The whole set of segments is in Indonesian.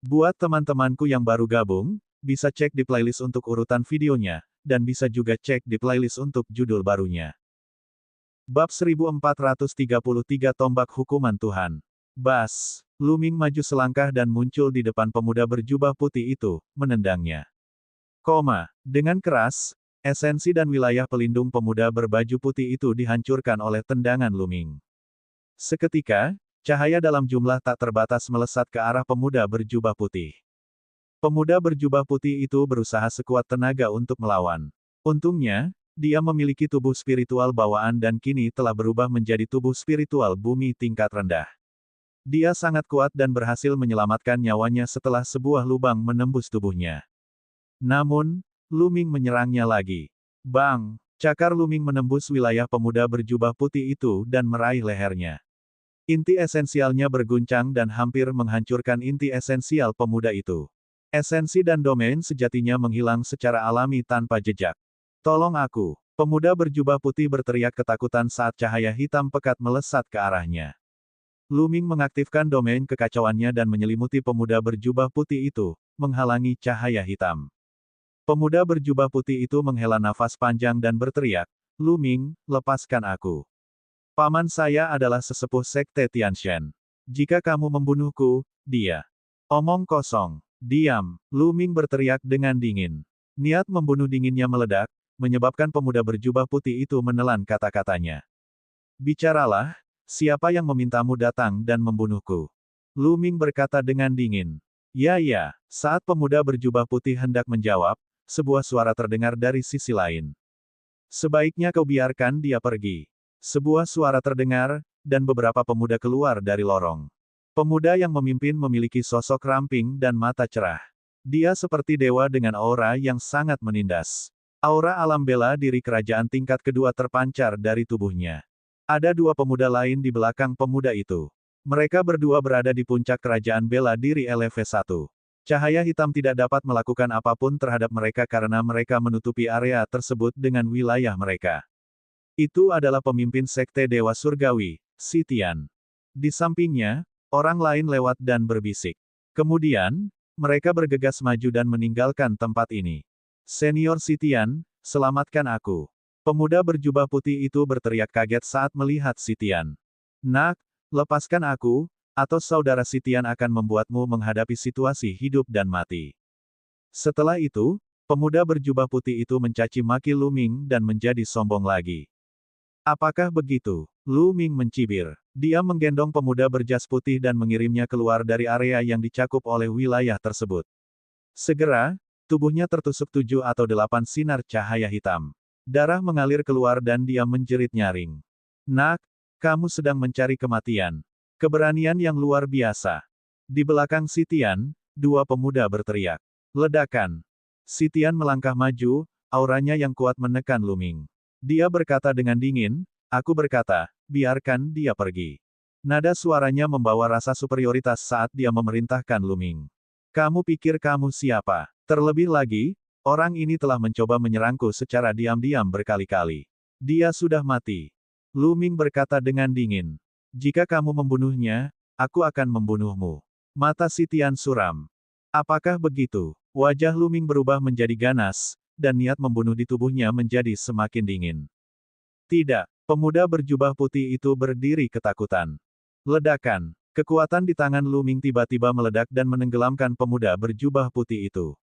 Buat teman-temanku yang baru gabung, bisa cek di playlist untuk urutan videonya, dan bisa juga cek di playlist untuk judul barunya. Bab 1433 Tombak Hukuman Tuhan. Bas. Lu-Ming maju selangkah dan muncul di depan pemuda berjubah putih itu, menendangnya. Dengan keras, esensi dan wilayah pelindung pemuda berbaju putih itu dihancurkan oleh tendangan Lu-Ming. Seketika, cahaya dalam jumlah tak terbatas melesat ke arah pemuda berjubah putih. Pemuda berjubah putih itu berusaha sekuat tenaga untuk melawan. Untungnya, dia memiliki tubuh spiritual bawaan dan kini telah berubah menjadi tubuh spiritual bumi tingkat rendah. Dia sangat kuat dan berhasil menyelamatkan nyawanya setelah sebuah lubang menembus tubuhnya. Namun, Lu-Ming menyerangnya lagi. Bang! Cakar Lu-Ming menembus wilayah pemuda berjubah putih itu dan meraih lehernya. Inti esensialnya berguncang dan hampir menghancurkan inti esensial pemuda itu. Esensi dan domain sejatinya menghilang secara alami tanpa jejak. Tolong aku! Pemuda berjubah putih berteriak ketakutan saat cahaya hitam pekat melesat ke arahnya. Lu-Ming mengaktifkan domain kekacauannya dan menyelimuti pemuda berjubah putih itu, menghalangi cahaya hitam. Pemuda berjubah putih itu menghela nafas panjang dan berteriak, "Lu-Ming, lepaskan aku. Paman saya adalah sesepuh sekte Tianshan. Jika kamu membunuhku, dia." Omong kosong. Diam, Lu-Ming berteriak dengan dingin. Niat membunuh dinginnya meledak, menyebabkan pemuda berjubah putih itu menelan kata-katanya. "Bicaralah, siapa yang memintamu datang dan membunuhku?" Lu-Ming berkata dengan dingin. "Ya ya." Saat pemuda berjubah putih hendak menjawab, sebuah suara terdengar dari sisi lain. "Sebaiknya kau biarkan dia pergi." Sebuah suara terdengar, dan beberapa pemuda keluar dari lorong. Pemuda yang memimpin memiliki sosok ramping dan mata cerah. Dia seperti dewa dengan aura yang sangat menindas. Aura alam bela diri kerajaan tingkat kedua terpancar dari tubuhnya. Ada dua pemuda lain di belakang pemuda itu. Mereka berdua berada di puncak kerajaan bela diri LV1. Cahaya hitam tidak dapat melakukan apapun terhadap mereka karena mereka menutupi area tersebut dengan wilayah mereka. Itu adalah pemimpin sekte Dewa Surgawi, Sitian. Di sampingnya, orang lain lewat dan berbisik. Kemudian, mereka bergegas maju dan meninggalkan tempat ini. "Senior Sitian, selamatkan aku." Pemuda berjubah putih itu berteriak kaget saat melihat Sitian. "Nak, lepaskan aku, atau saudara Sitian akan membuatmu menghadapi situasi hidup dan mati." Setelah itu, pemuda berjubah putih itu mencaci maki Lu-Ming dan menjadi sombong lagi. "Apakah begitu?" Lu-Ming mencibir. Dia menggendong pemuda berjas putih dan mengirimnya keluar dari area yang dicakup oleh wilayah tersebut. Segera, tubuhnya tertusuk 7 atau 8 sinar cahaya hitam. Darah mengalir keluar dan dia menjerit nyaring. "Nak, kamu sedang mencari kematian." Keberanian yang luar biasa. Di belakang Sitian, dua pemuda berteriak. Ledakan. Sitian melangkah maju, auranya yang kuat menekan Lu-Ming. Dia berkata dengan dingin, "Aku berkata, biarkan dia pergi." Nada suaranya membawa rasa superioritas saat dia memerintahkan Lu-Ming. "Kamu pikir kamu siapa? Terlebih lagi, orang ini telah mencoba menyerangku secara diam-diam berkali-kali. Dia sudah mati." Lu-Ming berkata dengan dingin. "Jika kamu membunuhnya, aku akan membunuhmu." Mata Sitian suram. "Apakah begitu?" Wajah Lu-Ming berubah menjadi ganas, dan niat membunuh di tubuhnya menjadi semakin dingin. "Tidak." Pemuda berjubah putih itu berdiri ketakutan. Ledakan. Kekuatan di tangan Lu-Ming tiba-tiba meledak dan menenggelamkan pemuda berjubah putih itu.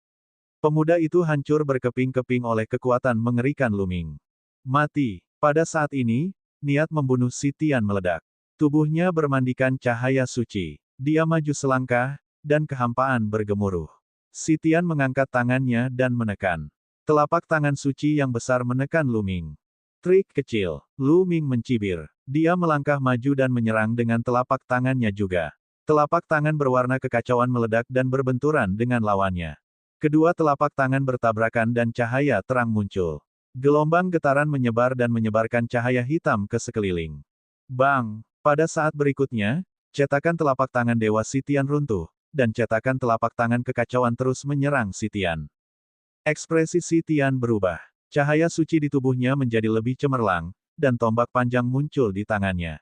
Pemuda itu hancur berkeping-keping oleh kekuatan mengerikan Lu-Ming. Mati. Pada saat ini, niat membunuh Sitian meledak. Tubuhnya bermandikan cahaya suci. Dia maju selangkah, dan kehampaan bergemuruh. Sitian mengangkat tangannya dan menekan. Telapak tangan suci yang besar menekan Lu-Ming. Trik kecil. Lu-Ming mencibir. Dia melangkah maju dan menyerang dengan telapak tangannya juga. Telapak tangan berwarna kekacauan meledak dan berbenturan dengan lawannya. Kedua telapak tangan bertabrakan dan cahaya terang muncul. Gelombang getaran menyebar dan menyebarkan cahaya hitam ke sekeliling. Bang! Pada saat berikutnya, cetakan telapak tangan Dewa Sitian runtuh, dan cetakan telapak tangan kekacauan terus menyerang Sitian. Ekspresi Sitian berubah. Cahaya suci di tubuhnya menjadi lebih cemerlang, dan tombak panjang muncul di tangannya.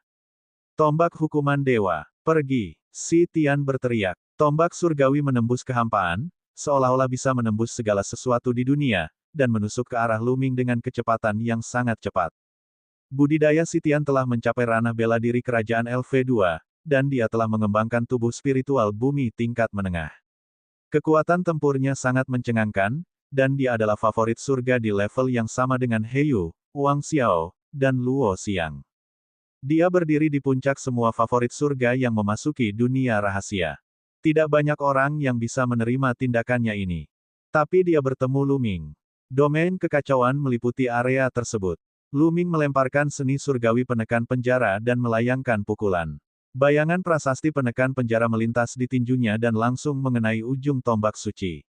"Tombak hukuman dewa, pergi!" Sitian berteriak. Tombak surgawi menembus kehampaan, seolah-olah bisa menembus segala sesuatu di dunia, dan menusuk ke arah Lu Ming dengan kecepatan yang sangat cepat. Budidaya Sitian telah mencapai ranah bela diri kerajaan LV2, dan dia telah mengembangkan tubuh spiritual bumi tingkat menengah. Kekuatan tempurnya sangat mencengangkan, dan dia adalah favorit surga di level yang sama dengan Heyu, Wang Xiao, dan Luo Xiang. Dia berdiri di puncak semua favorit surga yang memasuki dunia rahasia. Tidak banyak orang yang bisa menerima tindakannya ini. Tapi dia bertemu Lu Ming. Domain kekacauan meliputi area tersebut. Lu Ming melemparkan seni surgawi penekan penjara dan melayangkan pukulan. Bayangan prasasti penekan penjara melintas di tinjunya dan langsung mengenai ujung tombak suci.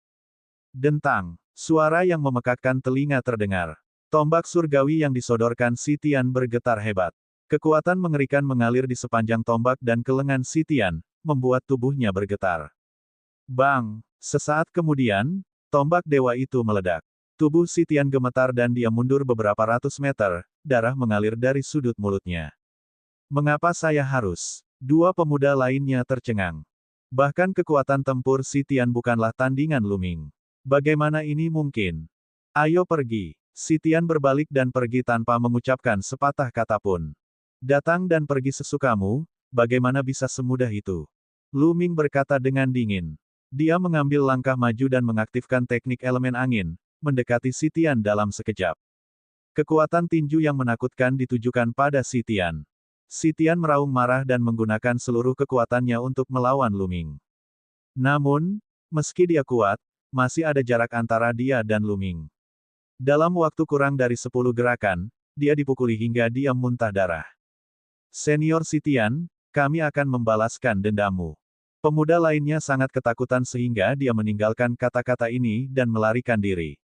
Dentang, suara yang memekakkan telinga terdengar. Tombak surgawi yang disodorkan Sitian bergetar hebat. Kekuatan mengerikan mengalir di sepanjang tombak dan ke lengan Sitian, membuat tubuhnya bergetar. Bang! Sesaat kemudian, tombak dewa itu meledak. Tubuh Sitian gemetar dan dia mundur beberapa ratus meter, darah mengalir dari sudut mulutnya. Mengapa saya harus? Dua pemuda lainnya tercengang. Bahkan kekuatan tempur Sitian bukanlah tandingan Lu Ming. Bagaimana ini mungkin? Ayo pergi. Sitian berbalik dan pergi tanpa mengucapkan sepatah kata pun. Datang dan pergi sesukamu, bagaimana bisa semudah itu? Lu Ming berkata dengan dingin. Dia mengambil langkah maju dan mengaktifkan teknik elemen angin, mendekati Sitian dalam sekejap. Kekuatan tinju yang menakutkan ditujukan pada Sitian. Sitian meraung marah dan menggunakan seluruh kekuatannya untuk melawan Lu Ming. Namun, meski dia kuat, masih ada jarak antara dia dan Lu Ming. Dalam waktu kurang dari 10 gerakan, dia dipukuli hingga dia muntah darah. Senior Sitian, kami akan membalaskan dendammu. Pemuda lainnya sangat ketakutan sehingga dia meninggalkan kata-kata ini dan melarikan diri.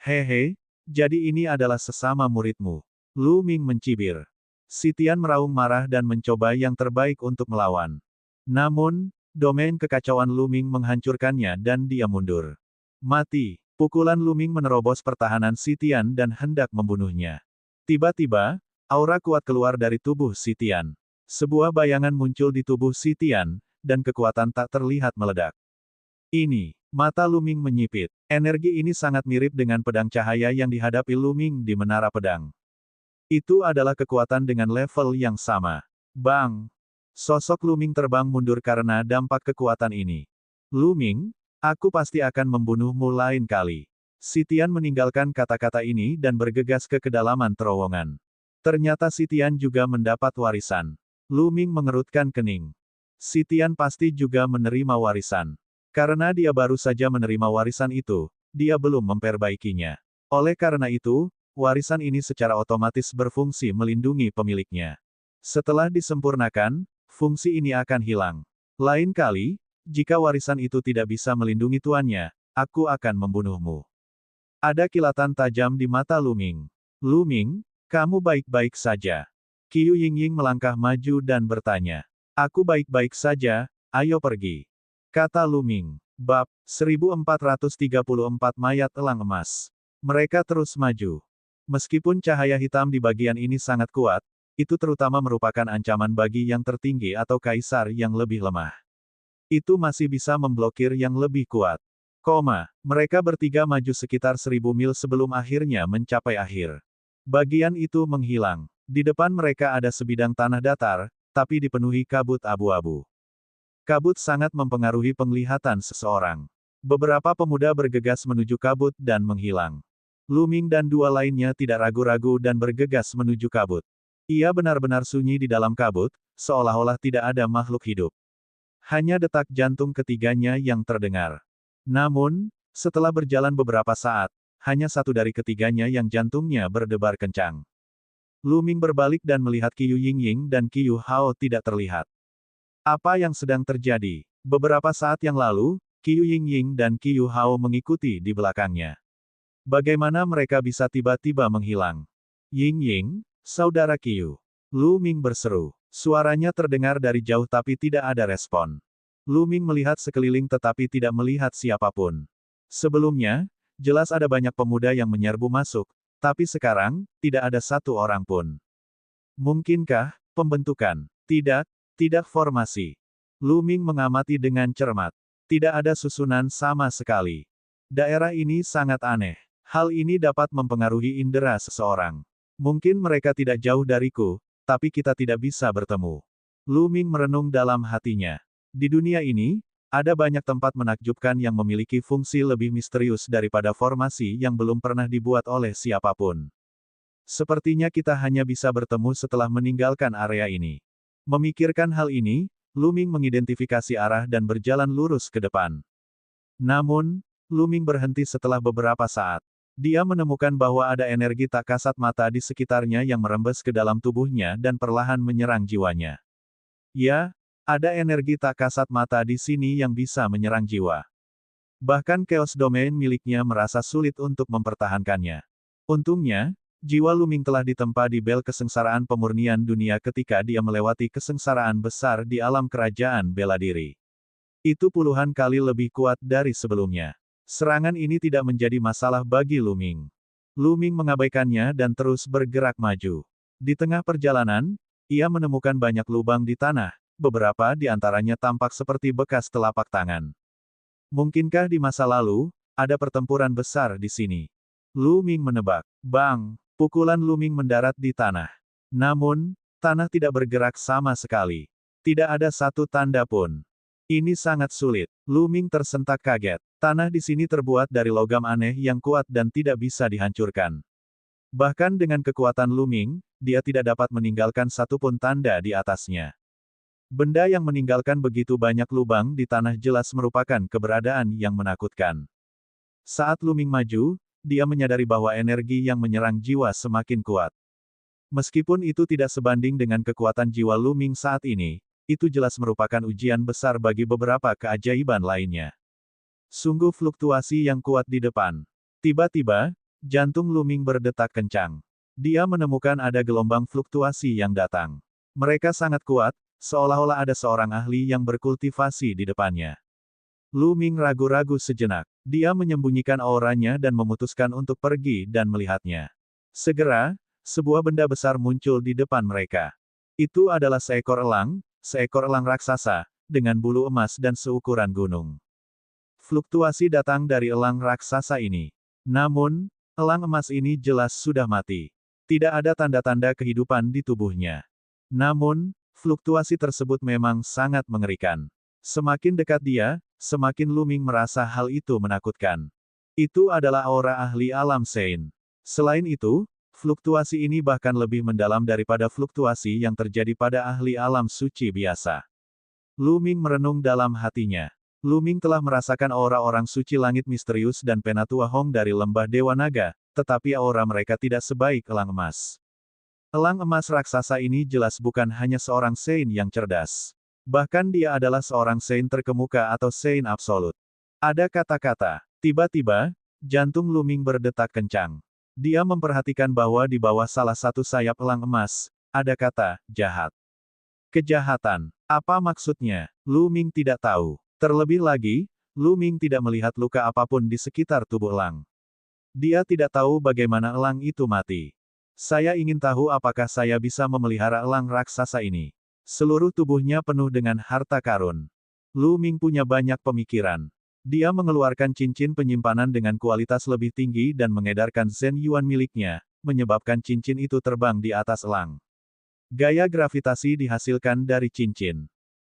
Hehe, jadi ini adalah sesama muridmu. Lu Ming mencibir. Sitian meraung marah dan mencoba yang terbaik untuk melawan. Namun, domain kekacauan Lu Ming menghancurkannya dan dia mundur. Mati. Pukulan Lu Ming menerobos pertahanan Sitian dan hendak membunuhnya. Tiba-tiba, aura kuat keluar dari tubuh Sitian. Sebuah bayangan muncul di tubuh Sitian, dan kekuatan tak terlihat meledak. Ini, mata Lu Ming menyipit. Energi ini sangat mirip dengan pedang cahaya yang dihadapi Lu Ming di menara pedang. Itu adalah kekuatan dengan level yang sama. Bang! Sosok Lu Ming terbang mundur karena dampak kekuatan ini. Lu Ming, aku pasti akan membunuhmu lain kali. Sitian meninggalkan kata-kata ini dan bergegas ke kedalaman terowongan. Ternyata Sitian juga mendapat warisan. Lu Ming mengerutkan kening. Sitian pasti juga menerima warisan. Karena dia baru saja menerima warisan itu, dia belum memperbaikinya. Oleh karena itu, warisan ini secara otomatis berfungsi melindungi pemiliknya. Setelah disempurnakan, fungsi ini akan hilang. Lain kali, jika warisan itu tidak bisa melindungi tuannya, aku akan membunuhmu. Ada kilatan tajam di mata Lu Ming. Lu Ming, kamu baik-baik saja. Qiu Yingying melangkah maju dan bertanya. Aku baik-baik saja, ayo pergi. Kata Lu Ming. Bab 1434 Mayat Elang Emas. Mereka terus maju. Meskipun cahaya hitam di bagian ini sangat kuat, itu terutama merupakan ancaman bagi yang tertinggi atau kaisar yang lebih lemah. Itu masih bisa memblokir yang lebih kuat. Mereka bertiga maju sekitar 1000 mil sebelum akhirnya mencapai akhir. Bagian itu menghilang. Di depan mereka ada sebidang tanah datar, tapi dipenuhi kabut abu-abu. Kabut sangat mempengaruhi penglihatan seseorang. Beberapa pemuda bergegas menuju kabut dan menghilang. Lu Ming dan dua lainnya tidak ragu-ragu dan bergegas menuju kabut. Ia benar-benar sunyi di dalam kabut, seolah-olah tidak ada makhluk hidup. Hanya detak jantung ketiganya yang terdengar. Namun, setelah berjalan beberapa saat, hanya satu dari ketiganya yang jantungnya berdebar kencang. Lu Ming berbalik dan melihat Qiu Yingying dan Qiu Hao tidak terlihat. Apa yang sedang terjadi? Beberapa saat yang lalu, Qiu Yingying dan Qiu Hao mengikuti di belakangnya. Bagaimana mereka bisa tiba-tiba menghilang? Yingying, saudara Qiu. Lu Ming berseru. Suaranya terdengar dari jauh tapi tidak ada respon. Lu Ming melihat sekeliling tetapi tidak melihat siapapun. Sebelumnya, jelas ada banyak pemuda yang menyerbu masuk, tapi sekarang, tidak ada satu orang pun. Mungkinkah, pembentukan? Tidak formasi. Lu Ming mengamati dengan cermat. Tidak ada susunan sama sekali. Daerah ini sangat aneh. Hal ini dapat mempengaruhi indera seseorang. Mungkin mereka tidak jauh dariku, tapi kita tidak bisa bertemu. Lu Ming merenung dalam hatinya. Di dunia ini, ada banyak tempat menakjubkan yang memiliki fungsi lebih misterius daripada formasi yang belum pernah dibuat oleh siapapun. Sepertinya kita hanya bisa bertemu setelah meninggalkan area ini. Memikirkan hal ini, Lu Ming mengidentifikasi arah dan berjalan lurus ke depan. Namun, Lu Ming berhenti setelah beberapa saat. Dia menemukan bahwa ada energi tak kasat mata di sekitarnya yang merembes ke dalam tubuhnya dan perlahan menyerang jiwanya. Ya, ada energi tak kasat mata di sini yang bisa menyerang jiwa. Bahkan Chaos Domain miliknya merasa sulit untuk mempertahankannya. Untungnya, jiwa Lu Ming telah ditempa di bel kesengsaraan pemurnian dunia ketika dia melewati kesengsaraan besar di alam kerajaan bela diri. Itu puluhan kali lebih kuat dari sebelumnya. Serangan ini tidak menjadi masalah bagi Lu Ming. Lu Ming mengabaikannya dan terus bergerak maju. Di tengah perjalanan, ia menemukan banyak lubang di tanah, beberapa di antaranya tampak seperti bekas telapak tangan. Mungkinkah di masa lalu, ada pertempuran besar di sini? Lu Ming menebak. Bang! Pukulan Lu Ming mendarat di tanah. Namun, tanah tidak bergerak sama sekali. Tidak ada satu tanda pun. Ini sangat sulit. Lu Ming tersentak kaget. Tanah di sini terbuat dari logam aneh yang kuat dan tidak bisa dihancurkan. Bahkan dengan kekuatan Lu Ming, dia tidak dapat meninggalkan satupun tanda di atasnya. Benda yang meninggalkan begitu banyak lubang di tanah jelas merupakan keberadaan yang menakutkan. Saat Lu Ming maju, dia menyadari bahwa energi yang menyerang jiwa semakin kuat. Meskipun itu tidak sebanding dengan kekuatan jiwa Lu Ming saat ini, itu jelas merupakan ujian besar bagi beberapa keajaiban lainnya. Sungguh fluktuasi yang kuat di depan. Tiba-tiba, jantung Lu Ming berdetak kencang. Dia menemukan ada gelombang fluktuasi yang datang. Mereka sangat kuat, seolah-olah ada seorang ahli yang berkultivasi di depannya. Lu Ming ragu-ragu sejenak. Dia menyembunyikan auranya dan memutuskan untuk pergi dan melihatnya. Segera, sebuah benda besar muncul di depan mereka. Itu adalah seekor elang raksasa, dengan bulu emas dan seukuran gunung. Fluktuasi datang dari elang raksasa ini. Namun, elang emas ini jelas sudah mati. Tidak ada tanda-tanda kehidupan di tubuhnya. Namun, fluktuasi tersebut memang sangat mengerikan. Semakin dekat dia, semakin Lu Ming merasa hal itu menakutkan. Itu adalah aura ahli alam Sein. Selain itu, fluktuasi ini bahkan lebih mendalam daripada fluktuasi yang terjadi pada ahli alam suci biasa. Lu Ming merenung dalam hatinya. Lu Ming telah merasakan aura orang suci langit misterius dan Penatua Hong dari lembah Dewa Naga, tetapi aura mereka tidak sebaik elang emas. Elang emas raksasa ini jelas bukan hanya seorang Sein yang cerdas. Bahkan dia adalah seorang Sein terkemuka atau Sein absolut. Ada kata-kata. Tiba-tiba, jantung Lu Ming berdetak kencang. Dia memperhatikan bahwa di bawah salah satu sayap elang emas, ada kata, jahat. Kejahatan. Apa maksudnya? Lu Ming tidak tahu. Terlebih lagi, Lu Ming tidak melihat luka apapun di sekitar tubuh elang. Dia tidak tahu bagaimana elang itu mati. Saya ingin tahu apakah saya bisa memelihara elang raksasa ini. Seluruh tubuhnya penuh dengan harta karun. Lu Ming punya banyak pemikiran. Dia mengeluarkan cincin penyimpanan dengan kualitas lebih tinggi dan mengedarkan Zhen Yuan miliknya, menyebabkan cincin itu terbang di atas elang. Gaya gravitasi dihasilkan dari cincin.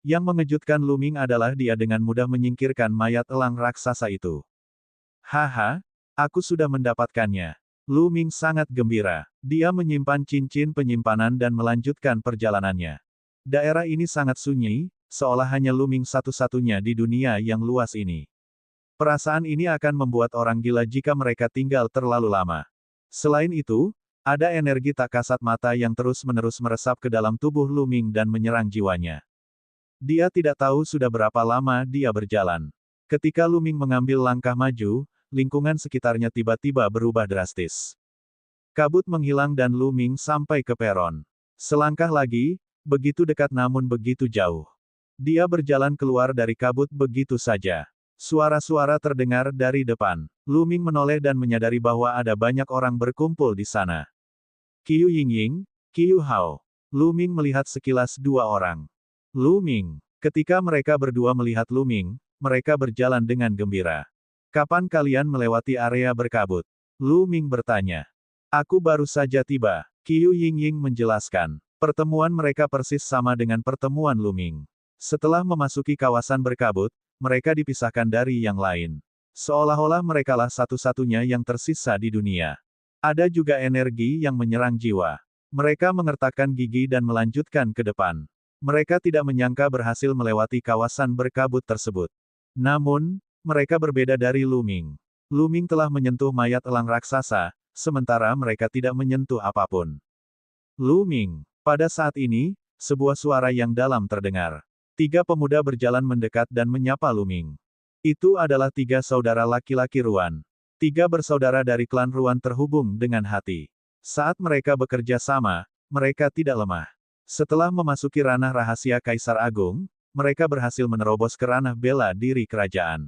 Yang mengejutkan Lu Ming adalah dia dengan mudah menyingkirkan mayat elang raksasa itu. Haha, aku sudah mendapatkannya. Lu Ming sangat gembira. Dia menyimpan cincin penyimpanan dan melanjutkan perjalanannya. Daerah ini sangat sunyi, seolah hanya Lu Ming satu-satunya di dunia yang luas ini. Perasaan ini akan membuat orang gila jika mereka tinggal terlalu lama. Selain itu, ada energi tak kasat mata yang terus-menerus meresap ke dalam tubuh Lu Ming dan menyerang jiwanya. Dia tidak tahu sudah berapa lama dia berjalan. Ketika Lu Ming mengambil langkah maju, lingkungan sekitarnya tiba-tiba berubah drastis. Kabut menghilang dan Lu Ming sampai ke peron. Selangkah lagi, begitu dekat namun begitu jauh. Dia berjalan keluar dari kabut begitu saja. Suara-suara terdengar dari depan. Lu Ming menoleh dan menyadari bahwa ada banyak orang berkumpul di sana. Qiu Yingying, Qiu Hao. Lu Ming melihat sekilas dua orang. Lu Ming, Ketika mereka berdua melihat Lu Ming, mereka berjalan dengan gembira. Kapan kalian melewati area berkabut? Lu Ming bertanya. Aku baru saja tiba. Qiu Yingying menjelaskan. Pertemuan mereka persis sama dengan pertemuan Lu Ming. Setelah memasuki kawasan berkabut, mereka dipisahkan dari yang lain. Seolah-olah merekalah satu-satunya yang tersisa di dunia. Ada juga energi yang menyerang jiwa. Mereka mengertakkan gigi dan melanjutkan ke depan. Mereka tidak menyangka berhasil melewati kawasan berkabut tersebut. Namun, mereka berbeda dari Lu Ming. Lu Ming telah menyentuh mayat elang raksasa, sementara mereka tidak menyentuh apapun. Lu Ming. Pada saat ini, sebuah suara yang dalam terdengar. 3 pemuda berjalan mendekat dan menyapa Lu Ming. Itu adalah 3 saudara laki-laki Ruan. 3 bersaudara dari klan Ruan terhubung dengan hati. Saat mereka bekerja sama, mereka tidak lemah. Setelah memasuki ranah rahasia Kaisar Agung, mereka berhasil menerobos ke ranah bela diri kerajaan.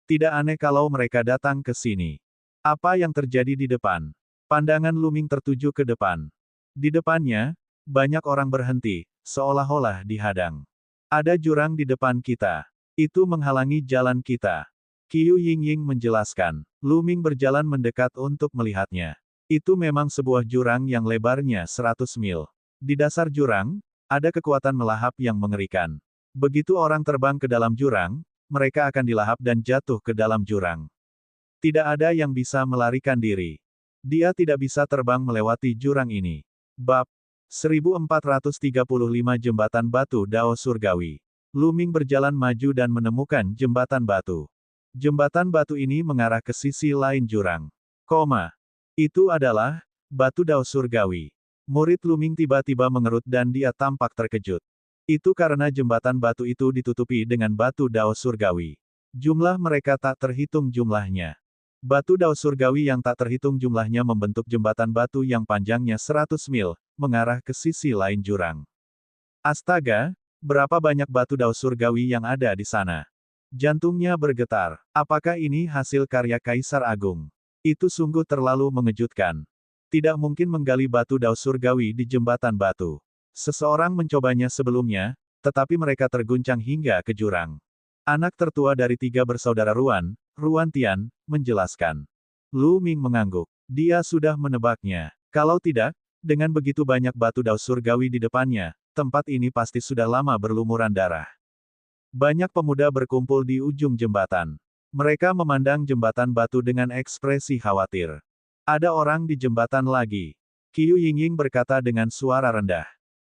Tidak aneh kalau mereka datang ke sini. Apa yang terjadi di depan? Pandangan Lu Ming tertuju ke depan. Di depannya, banyak orang berhenti, seolah-olah dihadang. Ada jurang di depan kita. Itu menghalangi jalan kita. Qiu Yingying menjelaskan. Lu Ming berjalan mendekat untuk melihatnya. Itu memang sebuah jurang yang lebarnya 100 mil. Di dasar jurang, ada kekuatan melahap yang mengerikan. Begitu orang terbang ke dalam jurang, mereka akan dilahap dan jatuh ke dalam jurang. Tidak ada yang bisa melarikan diri. Dia tidak bisa terbang melewati jurang ini. Bab 1435 Jembatan Batu Dao Surgawi. Lu Ming berjalan maju dan menemukan jembatan batu. Jembatan batu ini mengarah ke sisi lain jurang. Itu adalah batu Dao Surgawi. Murid Lu Ming tiba-tiba mengerut dan dia tampak terkejut. Itu karena jembatan batu itu ditutupi dengan batu Dao Surgawi. Jumlah mereka tak terhitung jumlahnya. Batu Dao Surgawi yang tak terhitung jumlahnya membentuk jembatan batu yang panjangnya 100 mil, mengarah ke sisi lain jurang. Astaga, berapa banyak batu Dao Surgawi yang ada di sana? Jantungnya bergetar. Apakah ini hasil karya Kaisar Agung? Itu sungguh terlalu mengejutkan. Tidak mungkin menggali batu Dao Surgawi di jembatan batu. Seseorang mencobanya sebelumnya, tetapi mereka terguncang hingga ke jurang. Anak tertua dari 3 bersaudara Ruan, Ruan Tian, menjelaskan. Lu Ming mengangguk. Dia sudah menebaknya. Kalau tidak, dengan begitu banyak batu Dao Surgawi di depannya, tempat ini pasti sudah lama berlumuran darah. Banyak pemuda berkumpul di ujung jembatan. Mereka memandang jembatan batu dengan ekspresi khawatir. Ada orang di jembatan lagi. Qiu Yingying berkata dengan suara rendah.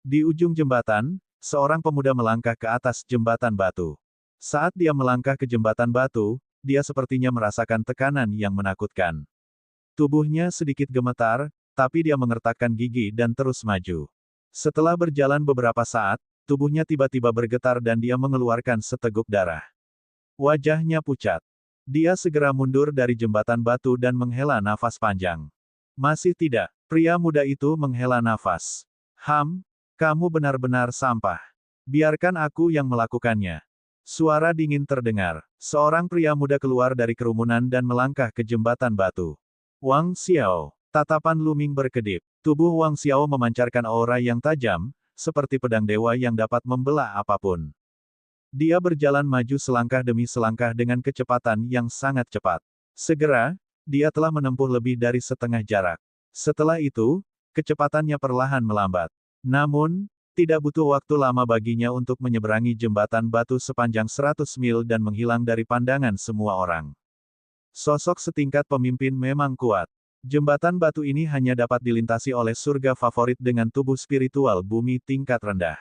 Di ujung jembatan, seorang pemuda melangkah ke atas jembatan batu. Saat dia melangkah ke jembatan batu, dia sepertinya merasakan tekanan yang menakutkan. Tubuhnya sedikit gemetar, tapi dia mengertakkan gigi dan terus maju. Setelah berjalan beberapa saat, tubuhnya tiba-tiba bergetar dan dia mengeluarkan seteguk darah. Wajahnya pucat. Dia segera mundur dari jembatan batu dan menghela nafas panjang. Masih tidak, pria muda itu menghela nafas. Kamu benar-benar sampah. Biarkan aku yang melakukannya. Suara dingin terdengar. Seorang pria muda keluar dari kerumunan dan melangkah ke jembatan batu. Wang Xiao. Tatapan Lu Ming berkedip. Tubuh Wang Xiao memancarkan aura yang tajam, seperti pedang dewa yang dapat membelah apapun. Dia berjalan maju selangkah demi selangkah dengan kecepatan yang sangat cepat. Segera, dia telah menempuh lebih dari setengah jarak. Setelah itu, kecepatannya perlahan melambat. Namun, tidak butuh waktu lama baginya untuk menyeberangi jembatan batu sepanjang 100 mil dan menghilang dari pandangan semua orang. Sosok setingkat pemimpin memang kuat. Jembatan batu ini hanya dapat dilintasi oleh surga favorit dengan tubuh spiritual bumi tingkat rendah.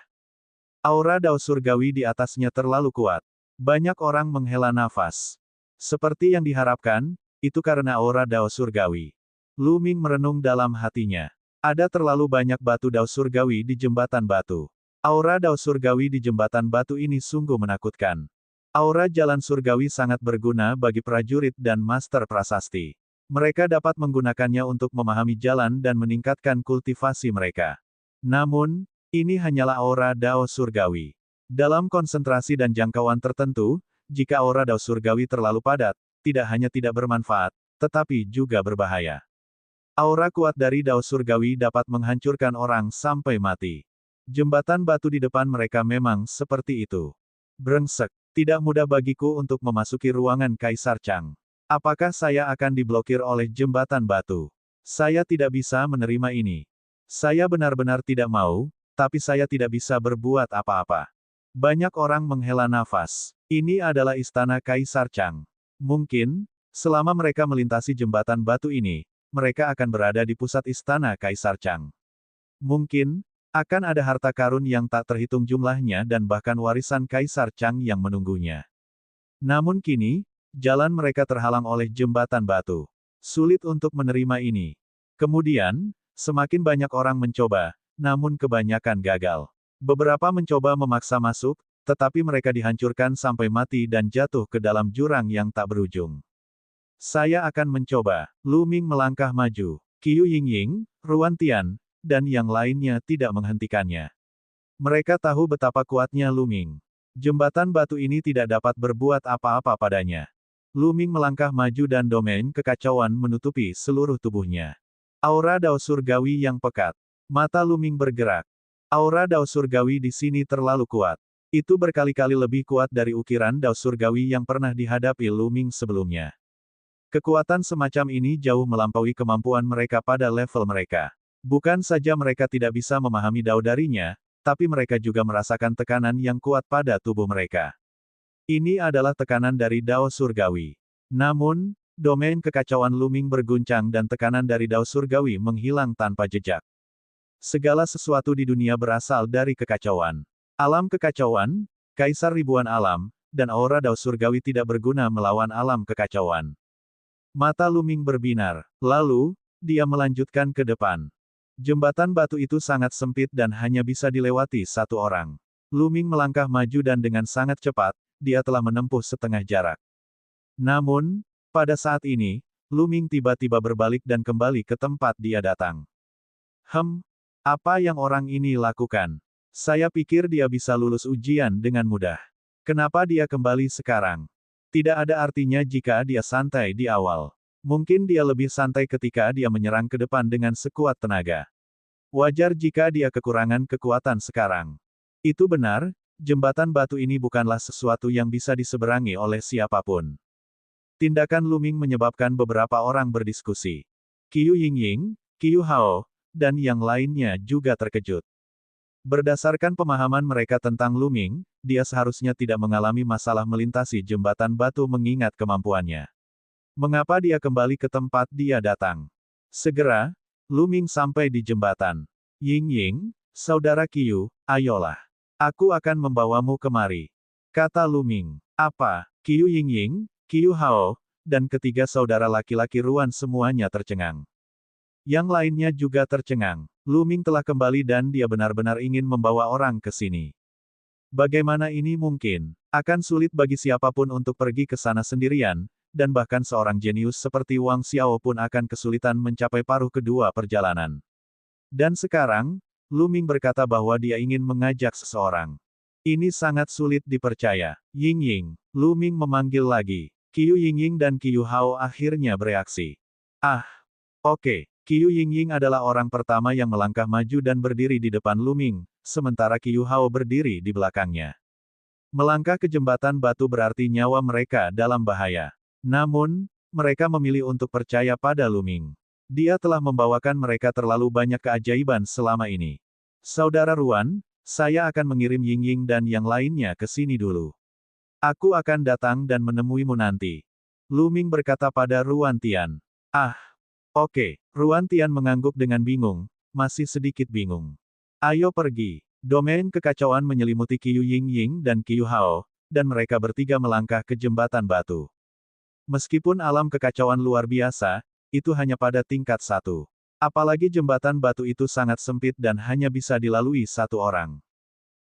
Aura Dao Surgawi di atasnya terlalu kuat. Banyak orang menghela nafas. Seperti yang diharapkan, itu karena aura Dao Surgawi. Lu Ming merenung dalam hatinya. Ada terlalu banyak batu Dao Surgawi di jembatan batu. Aura Dao Surgawi di jembatan batu ini sungguh menakutkan. Aura jalan surgawi sangat berguna bagi prajurit dan master prasasti. Mereka dapat menggunakannya untuk memahami jalan dan meningkatkan kultivasi mereka. Namun, ini hanyalah aura Dao Surgawi. Dalam konsentrasi dan jangkauan tertentu, jika aura Dao Surgawi terlalu padat, tidak hanya tidak bermanfaat, tetapi juga berbahaya. Aura kuat dari Dao Surgawi dapat menghancurkan orang sampai mati. Jembatan batu di depan mereka memang seperti itu. Brengsek. Tidak mudah bagiku untuk memasuki ruangan Kaisar Chang. Apakah saya akan diblokir oleh jembatan batu? Saya tidak bisa menerima ini. Saya benar-benar tidak mau, tapi saya tidak bisa berbuat apa-apa. Banyak orang menghela nafas. Ini adalah istana Kaisar Chang. Mungkin, selama mereka melintasi jembatan batu ini, mereka akan berada di pusat istana Kaisar Chang. Mungkin, akan ada harta karun yang tak terhitung jumlahnya dan bahkan warisan Kaisar Chang yang menunggunya. Namun kini, jalan mereka terhalang oleh jembatan batu. Sulit untuk menerima ini. Kemudian, semakin banyak orang mencoba, namun kebanyakan gagal. Beberapa mencoba memaksa masuk, tetapi mereka dihancurkan sampai mati dan jatuh ke dalam jurang yang tak berujung. Saya akan mencoba. Lu Ming melangkah maju. Qiu Yingying, Ruan Tian, dan yang lainnya tidak menghentikannya. Mereka tahu betapa kuatnya Lu Ming. Jembatan batu ini tidak dapat berbuat apa-apa padanya. Lu Ming melangkah maju dan domain kekacauan menutupi seluruh tubuhnya. Aura Dao Surgawi yang pekat. Mata Lu Ming bergerak. Aura Dao Surgawi di sini terlalu kuat. Itu berkali-kali lebih kuat dari ukiran Dao Surgawi yang pernah dihadapi Lu Ming sebelumnya. Kekuatan semacam ini jauh melampaui kemampuan mereka pada level mereka. Bukan saja mereka tidak bisa memahami Dao darinya, tapi mereka juga merasakan tekanan yang kuat pada tubuh mereka. Ini adalah tekanan dari Dao Surgawi. Namun, domain kekacauan Lu Ming berguncang dan tekanan dari Dao Surgawi menghilang tanpa jejak. Segala sesuatu di dunia berasal dari kekacauan. Alam kekacauan, Kaisar ribuan alam, dan aura Dao Surgawi tidak berguna melawan alam kekacauan. Mata Lu Ming berbinar, lalu, dia melanjutkan ke depan. Jembatan batu itu sangat sempit dan hanya bisa dilewati satu orang. Lu Ming melangkah maju dan dengan sangat cepat, dia telah menempuh setengah jarak. Namun, pada saat ini, Lu Ming tiba-tiba berbalik dan kembali ke tempat dia datang. Apa yang orang ini lakukan? Saya pikir dia bisa lulus ujian dengan mudah. Kenapa dia kembali sekarang? Tidak ada artinya jika dia santai di awal. Mungkin dia lebih santai ketika dia menyerang ke depan dengan sekuat tenaga. Wajar jika dia kekurangan kekuatan sekarang. Itu benar, jembatan batu ini bukanlah sesuatu yang bisa diseberangi oleh siapapun. Tindakan Lu Ming menyebabkan beberapa orang berdiskusi. Qiu Yingying, Qiu Hao, dan yang lainnya juga terkejut. Berdasarkan pemahaman mereka tentang Lu Ming, dia seharusnya tidak mengalami masalah melintasi jembatan batu mengingat kemampuannya. Mengapa dia kembali ke tempat dia datang? Segera, Lu Ming sampai di jembatan. Yingying, saudara Qiu, ayolah. Aku akan membawamu kemari. Kata Lu Ming. Apa? Qiu Yingying, Qiu Hao, dan ketiga saudara laki-laki Ruan semuanya tercengang. Yang lainnya juga tercengang. Lu Ming telah kembali dan dia benar-benar ingin membawa orang ke sini. Bagaimana ini mungkin? Akan sulit bagi siapapun untuk pergi ke sana sendirian, dan bahkan seorang jenius seperti Wang Xiao pun akan kesulitan mencapai paruh kedua perjalanan. Dan sekarang, Lu Ming berkata bahwa dia ingin mengajak seseorang. Ini sangat sulit dipercaya. Yingying, Lu Ming memanggil lagi. Qiu Yingying dan Qiu Hao akhirnya bereaksi. Oke. Qiu Yingying adalah orang pertama yang melangkah maju dan berdiri di depan Lu Ming, sementara Qiu Hao berdiri di belakangnya. Melangkah ke jembatan batu berarti nyawa mereka dalam bahaya. Namun, mereka memilih untuk percaya pada Lu Ming. Dia telah membawakan mereka terlalu banyak keajaiban selama ini. Saudara Ruan, saya akan mengirim Yingying dan yang lainnya ke sini dulu. Aku akan datang dan menemuimu nanti. Lu Ming berkata pada Ruan Tian. Oke. Ruan Tian mengangguk dengan bingung, masih sedikit bingung. Ayo pergi. Domain kekacauan menyelimuti Qiu Yingying dan Qiu Hao, dan mereka bertiga melangkah ke jembatan batu. Meskipun alam kekacauan luar biasa, itu hanya pada tingkat 1. Apalagi jembatan batu itu sangat sempit dan hanya bisa dilalui satu orang.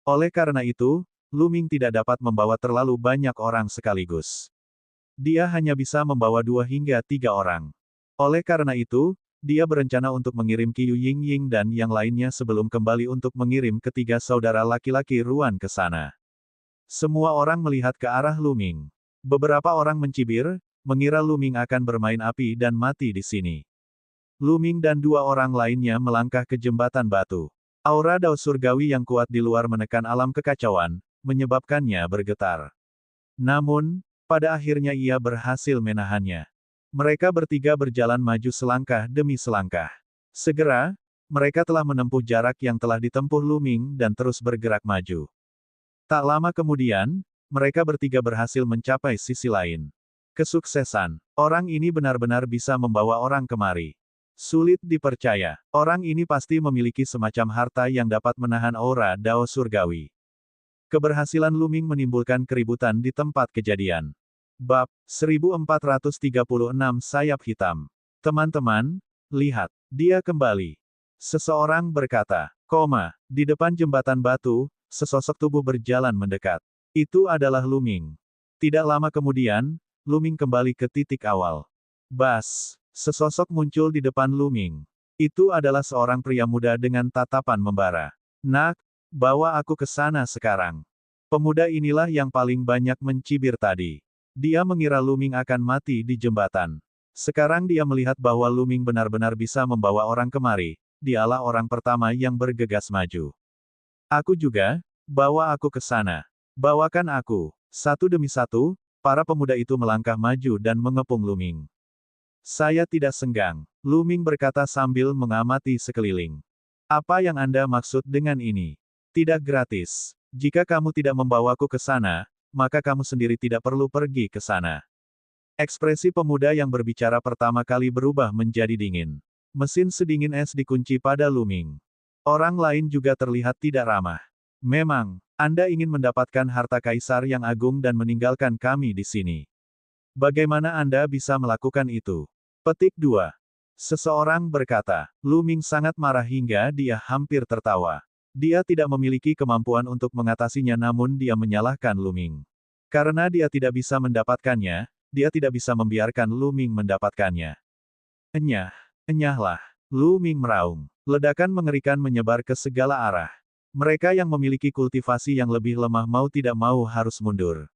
Oleh karena itu, Lu Ming tidak dapat membawa terlalu banyak orang sekaligus. Dia hanya bisa membawa 2 hingga 3 orang. Oleh karena itu, dia berencana untuk mengirim Qiu Yingying dan yang lainnya sebelum kembali untuk mengirim ketiga saudara laki-laki Ruan ke sana. Semua orang melihat ke arah Lu Ming. Beberapa orang mencibir, mengira Lu Ming akan bermain api dan mati di sini. Lu Ming dan 2 orang lainnya melangkah ke jembatan batu. Aura Dao Surgawi yang kuat di luar menekan alam kekacauan, menyebabkannya bergetar. Namun, pada akhirnya ia berhasil menahannya. Mereka bertiga berjalan maju selangkah demi selangkah. Segera, mereka telah menempuh jarak yang telah ditempuh Lu Ming dan terus bergerak maju. Tak lama kemudian, mereka bertiga berhasil mencapai sisi lain. Kesuksesan. Orang ini benar-benar bisa membawa orang kemari. Sulit dipercaya. Orang ini pasti memiliki semacam harta yang dapat menahan aura Dao surgawi. Keberhasilan Lu Ming menimbulkan keributan di tempat kejadian. Bab 1436 Sayap Hitam. Teman-teman, lihat, dia kembali. Seseorang berkata, di depan jembatan batu, sesosok tubuh berjalan mendekat. Itu adalah Lu Ming. Tidak lama kemudian, Lu Ming kembali ke titik awal. Bas, sesosok muncul di depan Lu Ming. Itu adalah seorang pria muda dengan tatapan membara. Nak, bawa aku ke sana sekarang. Pemuda inilah yang paling banyak mencibir tadi. Dia mengira Lu Ming akan mati di jembatan. Sekarang dia melihat bahwa Lu Ming benar-benar bisa membawa orang kemari. Dialah orang pertama yang bergegas maju. Aku juga, bawa aku ke sana. Bawakan aku. Satu demi satu, para pemuda itu melangkah maju dan mengepung Lu Ming. Saya tidak senggang, Lu Ming berkata sambil mengamati sekeliling. Apa yang Anda maksud dengan ini? Tidak gratis. Jika kamu tidak membawaku ke sana, maka kamu sendiri tidak perlu pergi ke sana. Ekspresi pemuda yang berbicara pertama kali berubah menjadi dingin. Mesin sedingin es dikunci pada Lu Ming. Orang lain juga terlihat tidak ramah. Memang, Anda ingin mendapatkan harta kaisar yang agung dan meninggalkan kami di sini. Bagaimana Anda bisa melakukan itu? Petik 2. Seseorang berkata, Lu Ming sangat marah hingga dia hampir tertawa. Dia tidak memiliki kemampuan untuk mengatasinya namun dia menyalahkan Lu Ming. Karena dia tidak bisa mendapatkannya, dia tidak bisa membiarkan Lu Ming mendapatkannya. Enyahlah. Lu Ming meraung. Ledakan mengerikan menyebar ke segala arah. Mereka yang memiliki kultivasi yang lebih lemah mau tidak mau harus mundur.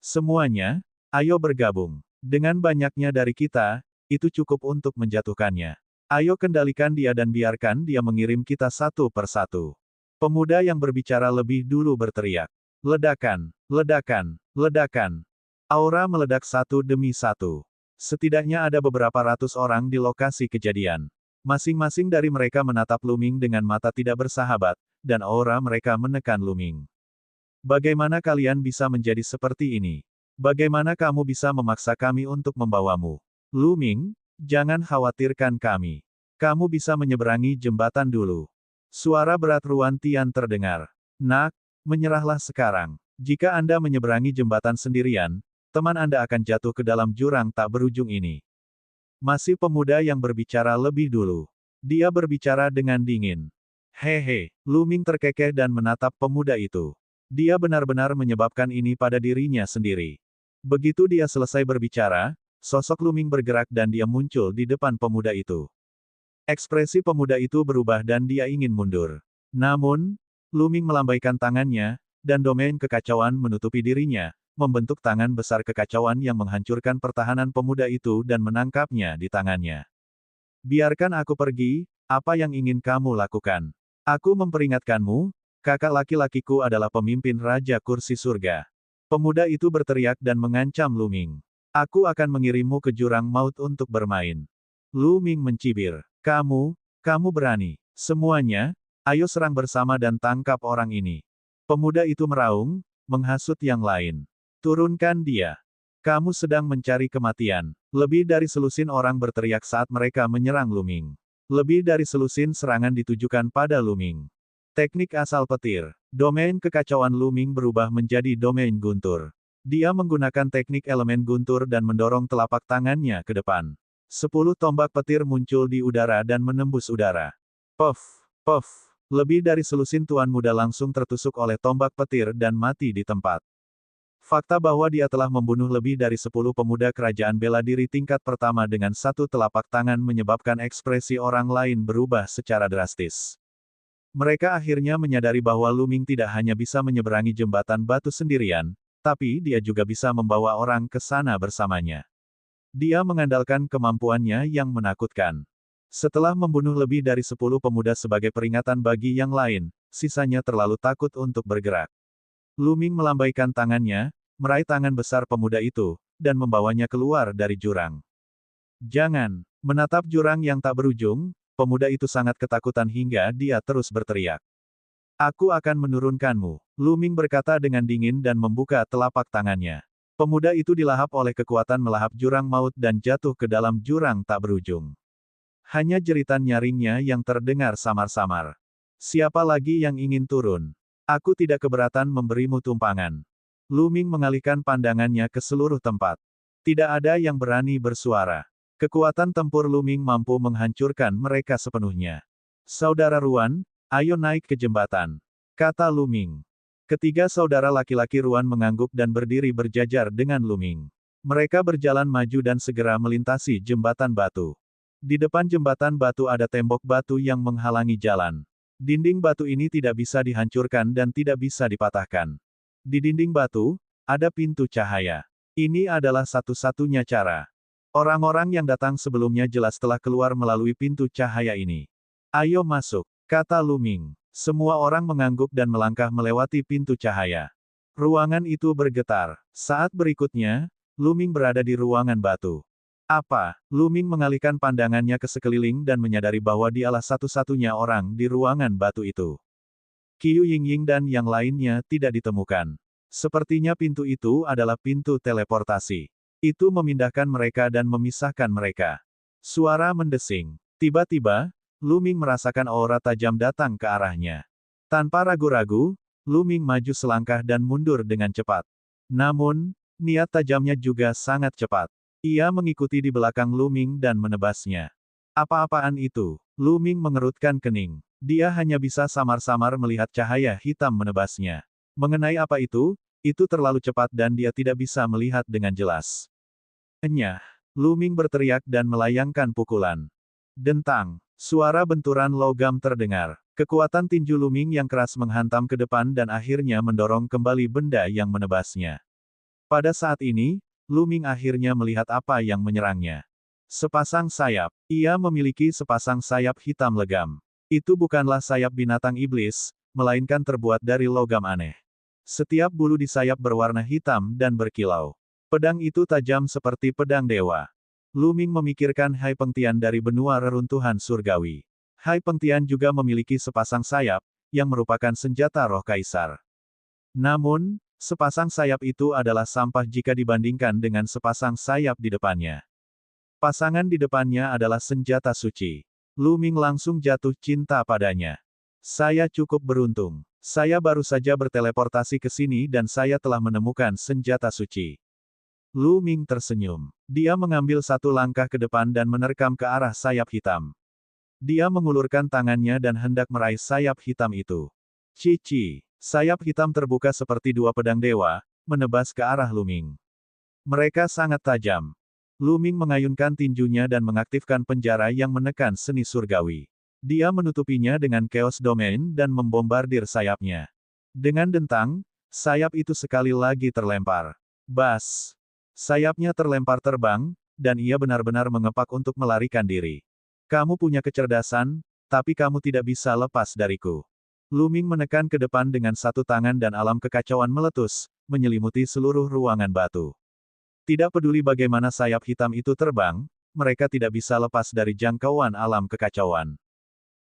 Semuanya, ayo bergabung. Dengan banyaknya dari kita, itu cukup untuk menjatuhkannya. Ayo kendalikan dia dan biarkan dia mengirim kita satu persatu. Pemuda yang berbicara lebih dulu berteriak. Ledakan, ledakan, ledakan. Aura meledak satu demi satu. Setidaknya ada beberapa ratus orang di lokasi kejadian. Masing-masing dari mereka menatap Lu Ming dengan mata tidak bersahabat, dan aura mereka menekan Lu Ming. Bagaimana kalian bisa menjadi seperti ini? Bagaimana kamu bisa memaksa kami untuk membawamu? Lu Ming, jangan khawatirkan kami. Kamu bisa menyeberangi jembatan dulu. Suara berat Ruan Tian terdengar. Nak, menyerahlah sekarang. Jika Anda menyeberangi jembatan sendirian, teman Anda akan jatuh ke dalam jurang tak berujung ini. Masih pemuda yang berbicara lebih dulu. Dia berbicara dengan dingin. Hehe, Lu Ming terkekeh dan menatap pemuda itu. Dia benar-benar menyebabkan ini pada dirinya sendiri. Begitu dia selesai berbicara, sosok Lu Ming bergerak dan dia muncul di depan pemuda itu. Ekspresi pemuda itu berubah dan dia ingin mundur. Namun, Lu Ming melambaikan tangannya, dan domain kekacauan menutupi dirinya, membentuk tangan besar kekacauan yang menghancurkan pertahanan pemuda itu dan menangkapnya di tangannya. Biarkan aku pergi, apa yang ingin kamu lakukan? Aku memperingatkanmu, kakak laki-lakiku adalah pemimpin Raja Kursi Surga. Pemuda itu berteriak dan mengancam Lu Ming. Aku akan mengirimmu ke jurang maut untuk bermain. Lu Ming mencibir. Kamu berani. Semuanya, ayo serang bersama dan tangkap orang ini. Pemuda itu meraung, menghasut yang lain. Turunkan dia. Kamu sedang mencari kematian. Lebih dari selusin orang berteriak saat mereka menyerang Lu Ming. Lebih dari selusin serangan ditujukan pada Lu Ming. Teknik asal petir. Domain kekacauan Lu Ming berubah menjadi domain guntur. Dia menggunakan teknik elemen guntur dan mendorong telapak tangannya ke depan. 10 tombak petir muncul di udara dan menembus udara. Puff, puff. Lebih dari selusin tuan muda langsung tertusuk oleh tombak petir dan mati di tempat. Fakta bahwa dia telah membunuh lebih dari 10 pemuda kerajaan bela diri tingkat pertama dengan satu telapak tangan menyebabkan ekspresi orang lain berubah secara drastis. Mereka akhirnya menyadari bahwa Lu Ming tidak hanya bisa menyeberangi jembatan batu sendirian, tapi dia juga bisa membawa orang ke sana bersamanya. Dia mengandalkan kemampuannya yang menakutkan. Setelah membunuh lebih dari 10 pemuda sebagai peringatan bagi yang lain, sisanya terlalu takut untuk bergerak. Luming melambaikan tangannya, meraih tangan besar pemuda itu, dan membawanya keluar dari jurang. Jangan! Menatap jurang yang tak berujung, pemuda itu sangat ketakutan hingga dia terus berteriak. Aku akan menurunkanmu. Luming berkata dengan dingin dan membuka telapak tangannya. Pemuda itu dilahap oleh kekuatan melahap jurang maut dan jatuh ke dalam jurang tak berujung. Hanya jeritan nyaringnya yang terdengar samar-samar. Siapa lagi yang ingin turun? Aku tidak keberatan memberimu tumpangan. Luming mengalihkan pandangannya ke seluruh tempat. Tidak ada yang berani bersuara. Kekuatan tempur Luming mampu menghancurkan mereka sepenuhnya. Saudara Ruan, ayo naik ke jembatan, kata Luming. Ketiga saudara laki-laki Ruan mengangguk dan berdiri berjajar dengan Luming. Mereka berjalan maju dan segera melintasi jembatan batu. Di depan jembatan batu ada tembok batu yang menghalangi jalan. Dinding batu ini tidak bisa dihancurkan dan tidak bisa dipatahkan. Di dinding batu, ada pintu cahaya. Ini adalah satu-satunya cara. Orang-orang yang datang sebelumnya jelas telah keluar melalui pintu cahaya ini. Ayo masuk, kata Luming. Semua orang mengangguk dan melangkah melewati pintu cahaya. Ruangan itu bergetar. Saat berikutnya, Luming berada di ruangan batu. Apa? Luming mengalihkan pandangannya ke sekeliling dan menyadari bahwa dialah satu-satunya orang di ruangan batu itu. Qiu Yingying dan yang lainnya tidak ditemukan. Sepertinya pintu itu adalah pintu teleportasi. Itu memindahkan mereka dan memisahkan mereka. Suara mendesing. Tiba-tiba, Luming merasakan aura tajam datang ke arahnya. Tanpa ragu-ragu, Luming maju selangkah dan mundur dengan cepat. Namun, niat tajamnya juga sangat cepat. Ia mengikuti di belakang Luming dan menebasnya. Apa-apaan itu? Luming mengerutkan kening. Dia hanya bisa samar-samar melihat cahaya hitam menebasnya. Mengenai apa itu terlalu cepat dan dia tidak bisa melihat dengan jelas. Enyah! Luming berteriak dan melayangkan pukulan. Dentang! Suara benturan logam terdengar. Kekuatan tinju Luming yang keras menghantam ke depan dan akhirnya mendorong kembali benda yang menebasnya. Pada saat ini, Luming akhirnya melihat apa yang menyerangnya. Sepasang sayap. Ia memiliki sepasang sayap hitam legam. Itu bukanlah sayap binatang iblis, melainkan terbuat dari logam aneh. Setiap bulu di sayap berwarna hitam dan berkilau. Pedang itu tajam seperti pedang dewa. Luming memikirkan Hai Pengtian dari benua reruntuhan surgawi. Hai Pengtian juga memiliki sepasang sayap, yang merupakan senjata roh kaisar. Namun, sepasang sayap itu adalah sampah jika dibandingkan dengan sepasang sayap di depannya. Pasangan di depannya adalah senjata suci. Luming langsung jatuh cinta padanya. Saya cukup beruntung. Saya baru saja berteleportasi ke sini dan saya telah menemukan senjata suci. Luming tersenyum. Dia mengambil satu langkah ke depan dan menerkam ke arah sayap hitam. Dia mengulurkan tangannya dan hendak meraih sayap hitam itu. Cici. Sayap hitam terbuka seperti dua pedang dewa, menebas ke arah Luming. Mereka sangat tajam. Luming mengayunkan tinjunya dan mengaktifkan penjara yang menekan seni surgawi. Dia menutupinya dengan Chaos Domain dan membombardir sayapnya. Dengan dentang, sayap itu sekali lagi terlempar. Bas! Sayapnya terlempar terbang, dan ia benar-benar mengepak untuk melarikan diri. Kamu punya kecerdasan, tapi kamu tidak bisa lepas dariku. Luming menekan ke depan dengan satu tangan dan alam kekacauan meletus, menyelimuti seluruh ruangan batu. Tidak peduli bagaimana sayap hitam itu terbang, mereka tidak bisa lepas dari jangkauan alam kekacauan.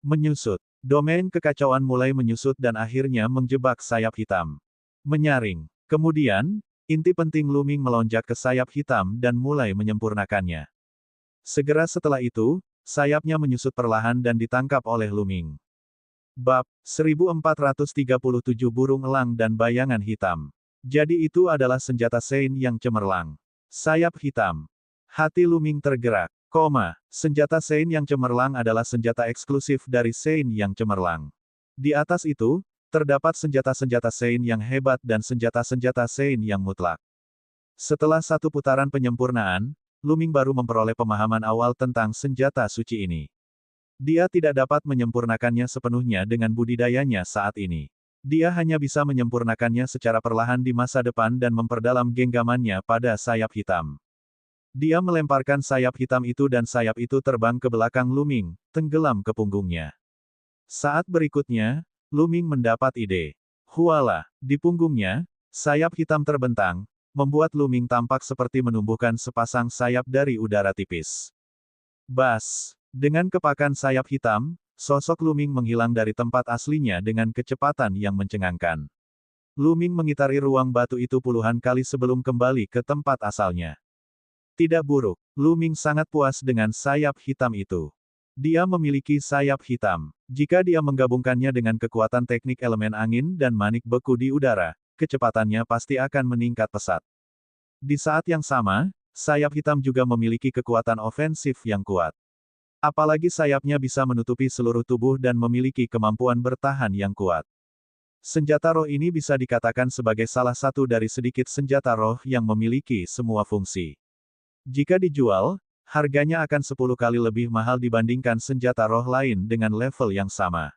Menyusut. Domain kekacauan mulai menyusut dan akhirnya menjebak sayap hitam. Menyaring. Kemudian, inti penting Luming melonjak ke sayap hitam dan mulai menyempurnakannya. Segera setelah itu, sayapnya menyusut perlahan dan ditangkap oleh Luming. Bab 1437 Burung Elang dan Bayangan Hitam. Jadi itu adalah senjata Sein yang cemerlang. Sayap hitam. Hati Luming tergerak. Senjata Sein yang cemerlang adalah senjata eksklusif dari Sein yang cemerlang. Di atas itu, terdapat senjata-senjata Sein yang hebat dan senjata-senjata Sein yang mutlak. Setelah satu putaran penyempurnaan, Luming baru memperoleh pemahaman awal tentang senjata suci ini. Dia tidak dapat menyempurnakannya sepenuhnya dengan budidayanya saat ini. Dia hanya bisa menyempurnakannya secara perlahan di masa depan dan memperdalam genggamannya pada sayap hitam. Dia melemparkan sayap hitam itu dan sayap itu terbang ke belakang Luming, tenggelam ke punggungnya. Saat berikutnya, Luming mendapat ide. Huala, di punggungnya, sayap hitam terbentang, membuat Lu Ming tampak seperti menumbuhkan sepasang sayap dari udara tipis. Bas! Dengan kepakan sayap hitam, sosok Lu Ming menghilang dari tempat aslinya dengan kecepatan yang mencengangkan. Lu Ming mengitari ruang batu itu puluhan kali sebelum kembali ke tempat asalnya. Tidak buruk, Lu Ming sangat puas dengan sayap hitam itu. Dia memiliki sayap hitam. Jika dia menggabungkannya dengan kekuatan teknik elemen angin dan manik beku di udara, kecepatannya pasti akan meningkat pesat. Di saat yang sama, sayap hitam juga memiliki kekuatan ofensif yang kuat. Apalagi sayapnya bisa menutupi seluruh tubuh dan memiliki kemampuan bertahan yang kuat. Senjata roh ini bisa dikatakan sebagai salah satu dari sedikit senjata roh yang memiliki semua fungsi. Jika dijual, harganya akan 10 kali lebih mahal dibandingkan senjata roh lain dengan level yang sama.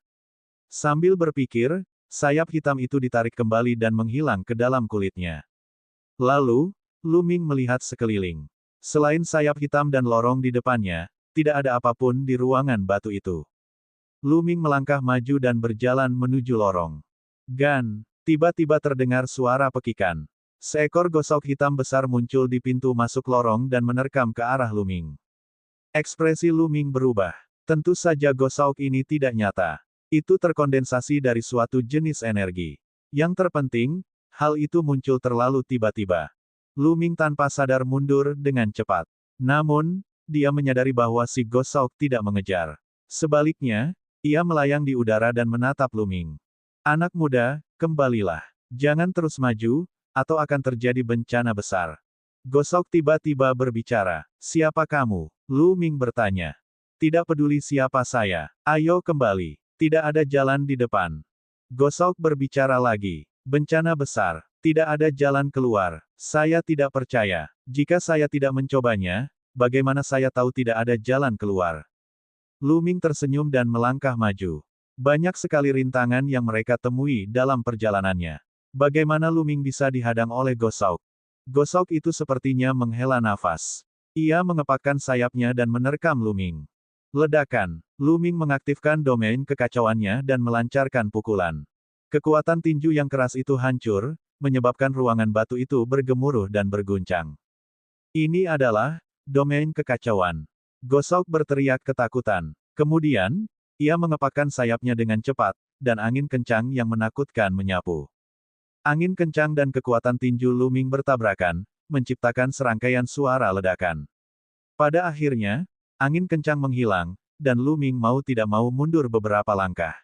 Sambil berpikir, sayap hitam itu ditarik kembali dan menghilang ke dalam kulitnya. Lalu, Lu Ming melihat sekeliling. Selain sayap hitam dan lorong di depannya, tidak ada apapun di ruangan batu itu. Lu Ming melangkah maju dan berjalan menuju lorong. Gan! Tiba-tiba terdengar suara pekikan. Seekor gosok hitam besar muncul di pintu masuk lorong dan menerkam ke arah Lu Ming. Ekspresi Lu Ming berubah. Tentu saja gosok ini tidak nyata. Itu terkondensasi dari suatu jenis energi. Yang terpenting, hal itu muncul terlalu tiba-tiba. Lu Ming tanpa sadar mundur dengan cepat. Namun, dia menyadari bahwa si gosok tidak mengejar. Sebaliknya, ia melayang di udara dan menatap Lu Ming. Anak muda, kembalilah. Jangan terus maju, atau akan terjadi bencana besar. Gosok tiba-tiba berbicara. Siapa kamu? Lu Ming bertanya. Tidak peduli siapa saya. Ayo kembali. Tidak ada jalan di depan. Gosok berbicara lagi. Bencana besar. Tidak ada jalan keluar. Saya tidak percaya. Jika saya tidak mencobanya, bagaimana saya tahu tidak ada jalan keluar? Lu Ming tersenyum dan melangkah maju. Banyak sekali rintangan yang mereka temui dalam perjalanannya. Bagaimana Lu Ming bisa dihadang oleh Gosok? Gosok itu sepertinya menghela nafas. Ia mengepakkan sayapnya dan menerkam Lu Ming. Ledakan. Lu Ming mengaktifkan domain kekacauannya dan melancarkan pukulan. Kekuatan tinju yang keras itu hancur, menyebabkan ruangan batu itu bergemuruh dan berguncang. Ini adalah domain kekacauan. Gosok berteriak ketakutan. Kemudian, ia mengepakkan sayapnya dengan cepat, dan angin kencang yang menakutkan menyapu. Angin kencang dan kekuatan tinju Lu Ming bertabrakan, menciptakan serangkaian suara ledakan. Pada akhirnya, angin kencang menghilang, dan Lu Ming mau tidak mau mundur beberapa langkah.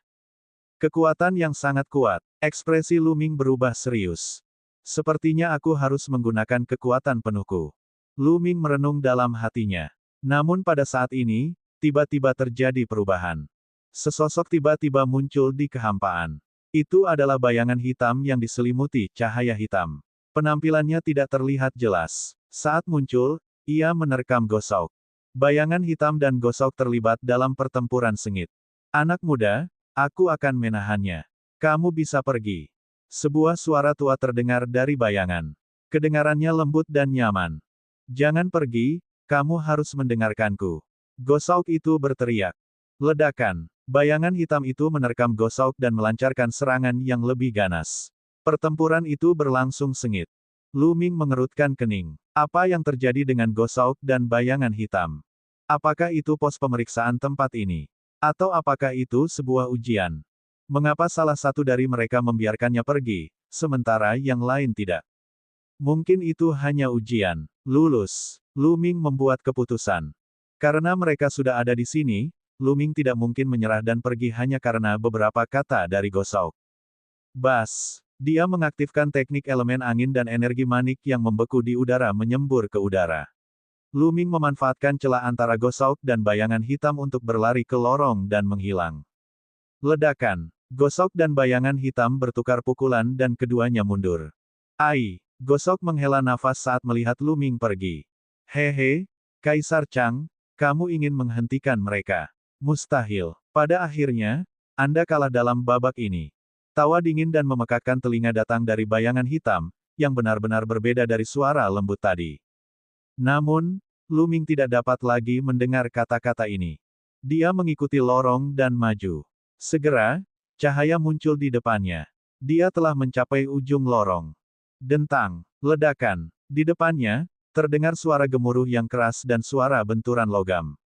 Kekuatan yang sangat kuat. Ekspresi Lu Ming berubah serius. Sepertinya aku harus menggunakan kekuatan penuhku. Lu Ming merenung dalam hatinya. Namun pada saat ini, tiba-tiba terjadi perubahan. Sesosok tiba-tiba muncul di kehampaan. Itu adalah bayangan hitam yang diselimuti cahaya hitam. Penampilannya tidak terlihat jelas. Saat muncul, ia menerkam Gosok. Bayangan hitam dan Gosok terlibat dalam pertempuran sengit. Anak muda, aku akan menahannya. Kamu bisa pergi. Sebuah suara tua terdengar dari bayangan. Kedengarannya lembut dan nyaman. Jangan pergi, kamu harus mendengarkanku. Gosok itu berteriak. Ledakan. Bayangan hitam itu menerkam Gosok dan melancarkan serangan yang lebih ganas. Pertempuran itu berlangsung sengit. Lu Ming mengerutkan kening. Apa yang terjadi dengan Gosok dan bayangan hitam? Apakah itu pos pemeriksaan tempat ini? Atau apakah itu sebuah ujian? Mengapa salah satu dari mereka membiarkannya pergi, sementara yang lain tidak? Mungkin itu hanya ujian. Lulus. Lu Ming membuat keputusan. Karena mereka sudah ada di sini, Lu Ming tidak mungkin menyerah dan pergi hanya karena beberapa kata dari Gosok. Bas. Dia mengaktifkan teknik elemen angin dan energi manik yang membeku di udara menyembur ke udara. Lu Ming memanfaatkan celah antara Gosok dan bayangan hitam untuk berlari ke lorong dan menghilang. Ledakan. Gosok dan bayangan hitam bertukar pukulan dan keduanya mundur. Ai. Gosok menghela nafas saat melihat Lu Ming pergi. Hehe, Kaisar Chang, kamu ingin menghentikan mereka. Mustahil. Pada akhirnya, Anda kalah dalam babak ini. Tawa dingin dan memekakkan telinga datang dari bayangan hitam, yang benar-benar berbeda dari suara lembut tadi. Namun, Lu Ming tidak dapat lagi mendengar kata-kata ini. Dia mengikuti lorong dan maju. Segera, cahaya muncul di depannya. Dia telah mencapai ujung lorong. Dentang, ledakan. Di depannya, terdengar suara gemuruh yang keras dan suara benturan logam.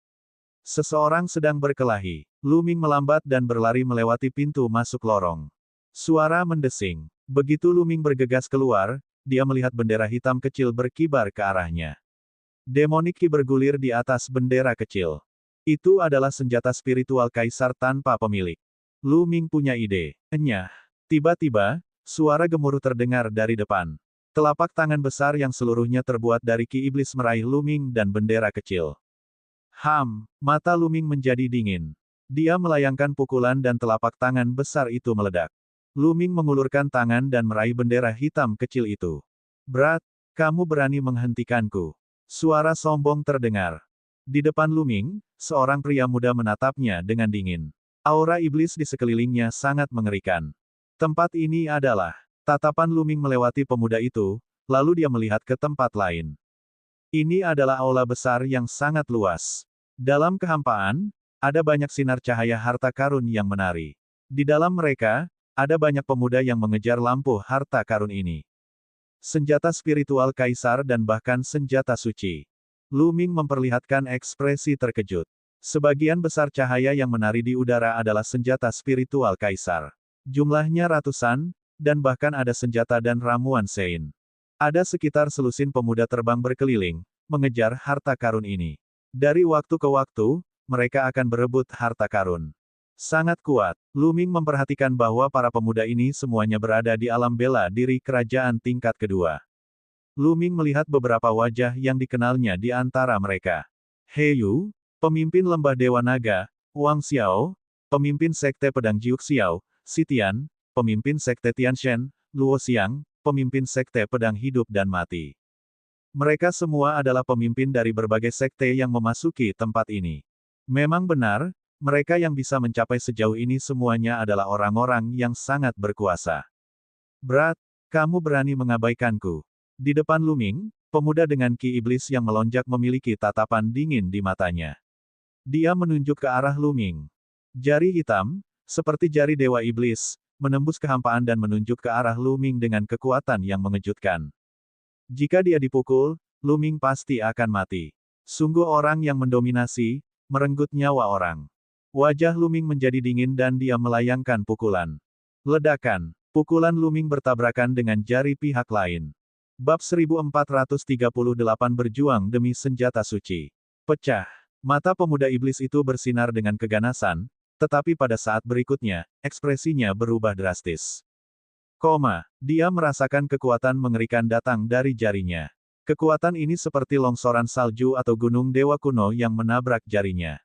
Seseorang sedang berkelahi. Lu Ming melambat dan berlari melewati pintu masuk lorong. Suara mendesing. Begitu Lu Ming bergegas keluar, dia melihat bendera hitam kecil berkibar ke arahnya. Demonic Ki bergulir di atas bendera kecil. Itu adalah senjata spiritual kaisar tanpa pemilik. Lu Ming punya ide. Enyah. Tiba-tiba, suara gemuruh terdengar dari depan. Telapak tangan besar yang seluruhnya terbuat dari ki iblis meraih Lu Ming dan bendera kecil. Mata Lu Ming menjadi dingin. Dia melayangkan pukulan dan telapak tangan besar itu meledak. Lu Ming mengulurkan tangan dan meraih bendera hitam kecil itu. Berat, kamu berani menghentikanku. Suara sombong terdengar. Di depan Lu Ming, seorang pria muda menatapnya dengan dingin. Aura iblis di sekelilingnya sangat mengerikan. Tempat ini adalah. Tatapan Lu Ming melewati pemuda itu, lalu dia melihat ke tempat lain. Ini adalah aula besar yang sangat luas. Dalam kehampaan, ada banyak sinar cahaya harta karun yang menari. Di dalam mereka, ada banyak pemuda yang mengejar lampu harta karun ini. Senjata spiritual kaisar dan bahkan senjata suci. Lu Ming memperlihatkan ekspresi terkejut. Sebagian besar cahaya yang menari di udara adalah senjata spiritual kaisar. Jumlahnya ratusan, dan bahkan ada senjata dan ramuan sein. Ada sekitar selusin pemuda terbang berkeliling, mengejar harta karun ini. Dari waktu ke waktu, mereka akan berebut harta karun. Sangat kuat. Lu Ming memperhatikan bahwa para pemuda ini semuanya berada di alam bela diri kerajaan tingkat kedua. Lu Ming melihat beberapa wajah yang dikenalnya di antara mereka. He Yu, pemimpin lembah Dewa Naga, Wang Xiao, pemimpin sekte pedang Jiuk Xiao, Sitian, pemimpin sekte Tianshen, Luo Xiang, pemimpin sekte pedang hidup dan mati. Mereka semua adalah pemimpin dari berbagai sekte yang memasuki tempat ini. Memang benar, mereka yang bisa mencapai sejauh ini semuanya adalah orang-orang yang sangat berkuasa. Berat, kamu berani mengabaikanku. Di depan Lu Ming, pemuda dengan ki iblis yang melonjak memiliki tatapan dingin di matanya. Dia menunjuk ke arah Lu Ming. Jari hitam, seperti jari dewa iblis, menembus kehampaan dan menunjuk ke arah Lu Ming dengan kekuatan yang mengejutkan. Jika dia dipukul, Lu Ming pasti akan mati. Sungguh orang yang mendominasi, merenggut nyawa orang. Wajah Lu Ming menjadi dingin dan dia melayangkan pukulan. Ledakan. Pukulan Lu Ming bertabrakan dengan jari pihak lain. Bab 1438 berjuang demi senjata suci. Pecah. Mata pemuda iblis itu bersinar dengan keganasan, tetapi pada saat berikutnya, ekspresinya berubah drastis. Dia merasakan kekuatan mengerikan datang dari jarinya. Kekuatan ini seperti longsoran salju atau gunung dewa kuno yang menabrak jarinya.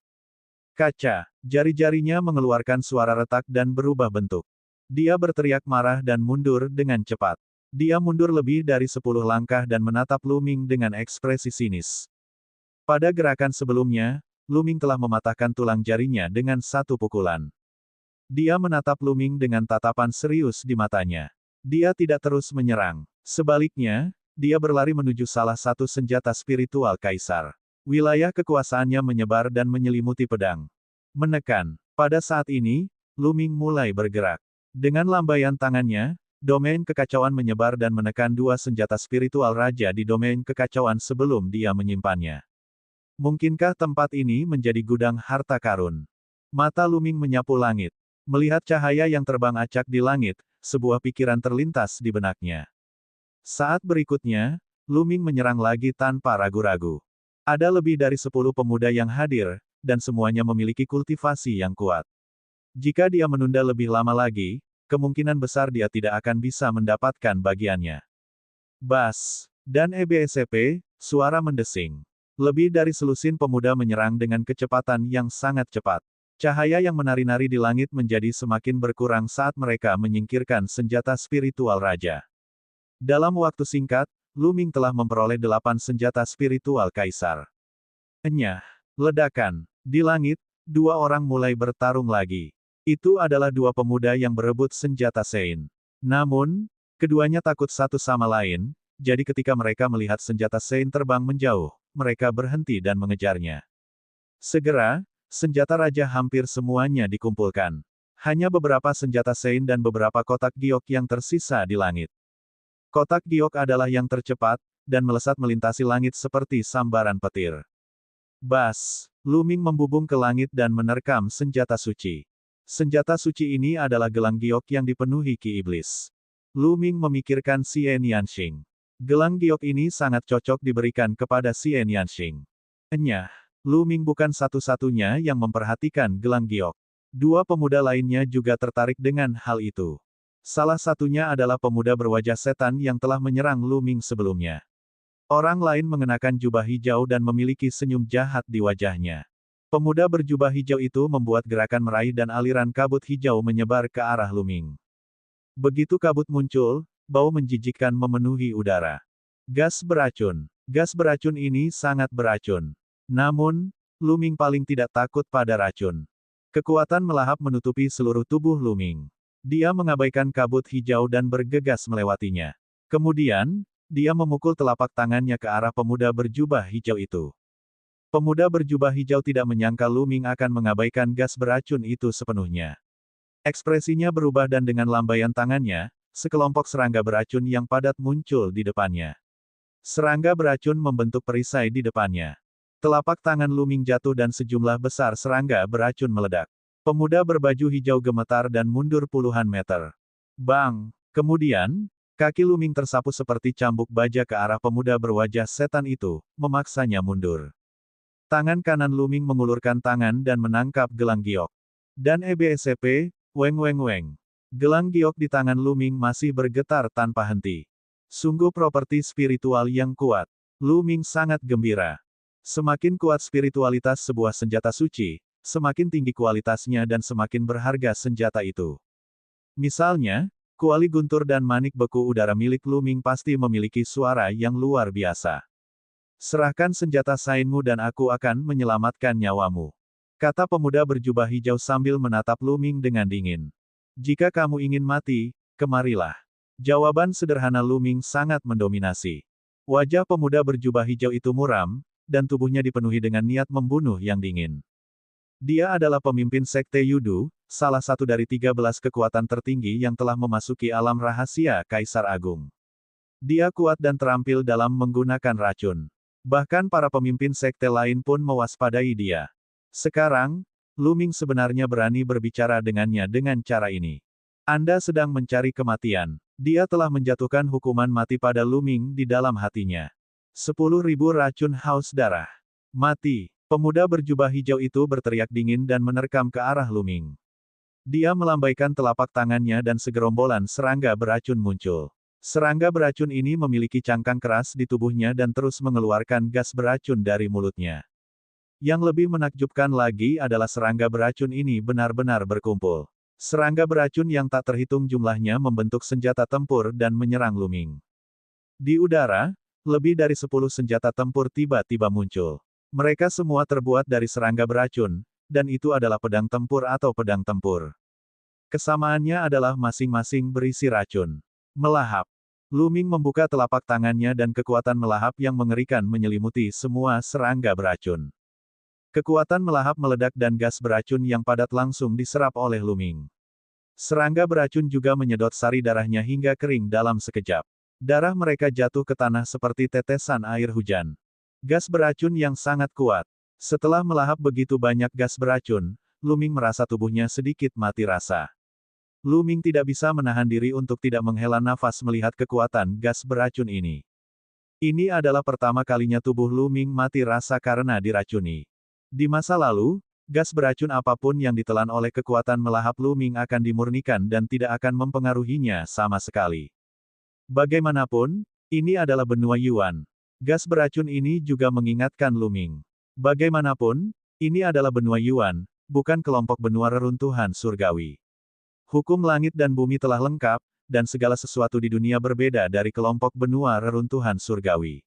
Kaca. Jari-jarinya mengeluarkan suara retak dan berubah bentuk. Dia berteriak marah dan mundur dengan cepat. Dia mundur lebih dari 10 langkah dan menatap Lu Ming dengan ekspresi sinis. Pada gerakan sebelumnya, Lu Ming telah mematahkan tulang jarinya dengan satu pukulan. Dia menatap Lu Ming dengan tatapan serius di matanya. Dia tidak terus menyerang. Sebaliknya, dia berlari menuju salah satu senjata spiritual kaisar. Wilayah kekuasaannya menyebar dan menyelimuti pedang. Menekan. Pada saat ini, Lu Ming mulai bergerak. Dengan lambaian tangannya, domain kekacauan menyebar dan menekan dua senjata spiritual raja di domain kekacauan sebelum dia menyimpannya. Mungkinkah tempat ini menjadi gudang harta karun? Mata Lu Ming menyapu langit. Melihat cahaya yang terbang acak di langit, sebuah pikiran terlintas di benaknya. Saat berikutnya, Lu Ming menyerang lagi tanpa ragu-ragu. Ada lebih dari 10 pemuda yang hadir, dan semuanya memiliki kultivasi yang kuat. Jika dia menunda lebih lama lagi, kemungkinan besar dia tidak akan bisa mendapatkan bagiannya. Bas. Dan EBSP, suara mendesing. Lebih dari selusin pemuda menyerang dengan kecepatan yang sangat cepat. Cahaya yang menari-nari di langit menjadi semakin berkurang saat mereka menyingkirkan senjata spiritual raja. Dalam waktu singkat, Lu Ming telah memperoleh 8 senjata spiritual kaisar. Enyah. Ledakan. Di langit, dua orang mulai bertarung lagi. Itu adalah dua pemuda yang berebut senjata sein. Namun, keduanya takut satu sama lain, jadi ketika mereka melihat senjata sein terbang menjauh, mereka berhenti dan mengejarnya. Segera, senjata raja hampir semuanya dikumpulkan. Hanya beberapa senjata Sein dan beberapa kotak giok yang tersisa di langit. Kotak giok adalah yang tercepat, dan melesat melintasi langit seperti sambaran petir. Bas! Lu Ming membubung ke langit dan menerkam senjata suci. Senjata suci ini adalah gelang giok yang dipenuhi ki iblis. Lu Ming memikirkan Xian Yanxing. Gelang giok ini sangat cocok diberikan kepada Xian Yanxing. Enyah, Lu Ming bukan satu-satunya yang memperhatikan gelang giok. Dua pemuda lainnya juga tertarik dengan hal itu. Salah satunya adalah pemuda berwajah setan yang telah menyerang Lu Ming sebelumnya. Orang lain mengenakan jubah hijau dan memiliki senyum jahat di wajahnya. Pemuda berjubah hijau itu membuat gerakan meraih dan aliran kabut hijau menyebar ke arah Lu Ming. Begitu kabut muncul, bau menjijikkan memenuhi udara. Gas beracun. Gas beracun ini sangat beracun. Namun, Lu Ming paling tidak takut pada racun. Kekuatan melahap menutupi seluruh tubuh Lu Ming. Dia mengabaikan kabut hijau dan bergegas melewatinya. Kemudian, dia memukul telapak tangannya ke arah pemuda berjubah hijau itu. Pemuda berjubah hijau tidak menyangka Lu Ming akan mengabaikan gas beracun itu sepenuhnya. Ekspresinya berubah dan dengan lambaian tangannya, sekelompok serangga beracun yang padat muncul di depannya. Serangga beracun membentuk perisai di depannya. Telapak tangan Lu Ming jatuh dan sejumlah besar serangga beracun meledak. Pemuda berbaju hijau gemetar dan mundur puluhan meter. Bang! Kemudian, kaki Lu Ming tersapu seperti cambuk baja ke arah pemuda berwajah setan itu, memaksanya mundur. Tangan kanan Lu Ming mengulurkan tangan dan menangkap gelang giok. Dan EBSCP, weng weng weng. Gelang giok di tangan Lu Ming masih bergetar tanpa henti. Sungguh properti spiritual yang kuat. Lu Ming sangat gembira. Semakin kuat spiritualitas sebuah senjata suci, semakin tinggi kualitasnya dan semakin berharga senjata itu. Misalnya, kuali guntur dan manik beku udara milik Lu Ming pasti memiliki suara yang luar biasa. Serahkan senjata Sainmu dan aku akan menyelamatkan nyawamu. Kata pemuda berjubah hijau sambil menatap Lu Ming dengan dingin. Jika kamu ingin mati, kemarilah. Jawaban sederhana Lu Ming sangat mendominasi. Wajah pemuda berjubah hijau itu muram, dan tubuhnya dipenuhi dengan niat membunuh yang dingin. Dia adalah pemimpin Sekte Yudu, salah satu dari 13 kekuatan tertinggi yang telah memasuki alam rahasia Kaisar Agung. Dia kuat dan terampil dalam menggunakan racun. Bahkan para pemimpin sekte lain pun mewaspadai dia. Sekarang, Lu Ming sebenarnya berani berbicara dengannya dengan cara ini. Anda sedang mencari kematian. Dia telah menjatuhkan hukuman mati pada Lu Ming di dalam hatinya. 10.000 racun haus darah. Mati. Pemuda berjubah hijau itu berteriak dingin dan menerkam ke arah Lu Ming. Dia melambaikan telapak tangannya dan segerombolan serangga beracun muncul. Serangga beracun ini memiliki cangkang keras di tubuhnya dan terus mengeluarkan gas beracun dari mulutnya. Yang lebih menakjubkan lagi adalah serangga beracun ini benar-benar berkumpul. Serangga beracun yang tak terhitung jumlahnya membentuk senjata tempur dan menyerang Lu Ming. Di udara, lebih dari 10 senjata tempur tiba-tiba muncul. Mereka semua terbuat dari serangga beracun, dan itu adalah pedang tempur atau pedang tempur. Kesamaannya adalah masing-masing berisi racun. Melahap. Lu Ming membuka telapak tangannya dan kekuatan melahap yang mengerikan menyelimuti semua serangga beracun. Kekuatan melahap meledak dan gas beracun yang padat langsung diserap oleh Lu Ming. Serangga beracun juga menyedot sari darahnya hingga kering dalam sekejap. Darah mereka jatuh ke tanah seperti tetesan air hujan. Gas beracun yang sangat kuat. Setelah melahap begitu banyak gas beracun, Lu Ming merasa tubuhnya sedikit mati rasa. Lu Ming tidak bisa menahan diri untuk tidak menghela nafas melihat kekuatan gas beracun ini. Ini adalah pertama kalinya tubuh Lu Ming mati rasa karena diracuni. Di masa lalu, gas beracun apapun yang ditelan oleh kekuatan melahap Lu Ming akan dimurnikan dan tidak akan mempengaruhinya sama sekali. Bagaimanapun, ini adalah benua Yuan. Gas beracun ini juga mengingatkan Lu Ming. Bagaimanapun, ini adalah benua Yuan, bukan kelompok benua reruntuhan surgawi. Hukum langit dan bumi telah lengkap, dan segala sesuatu di dunia berbeda dari kelompok benua reruntuhan surgawi.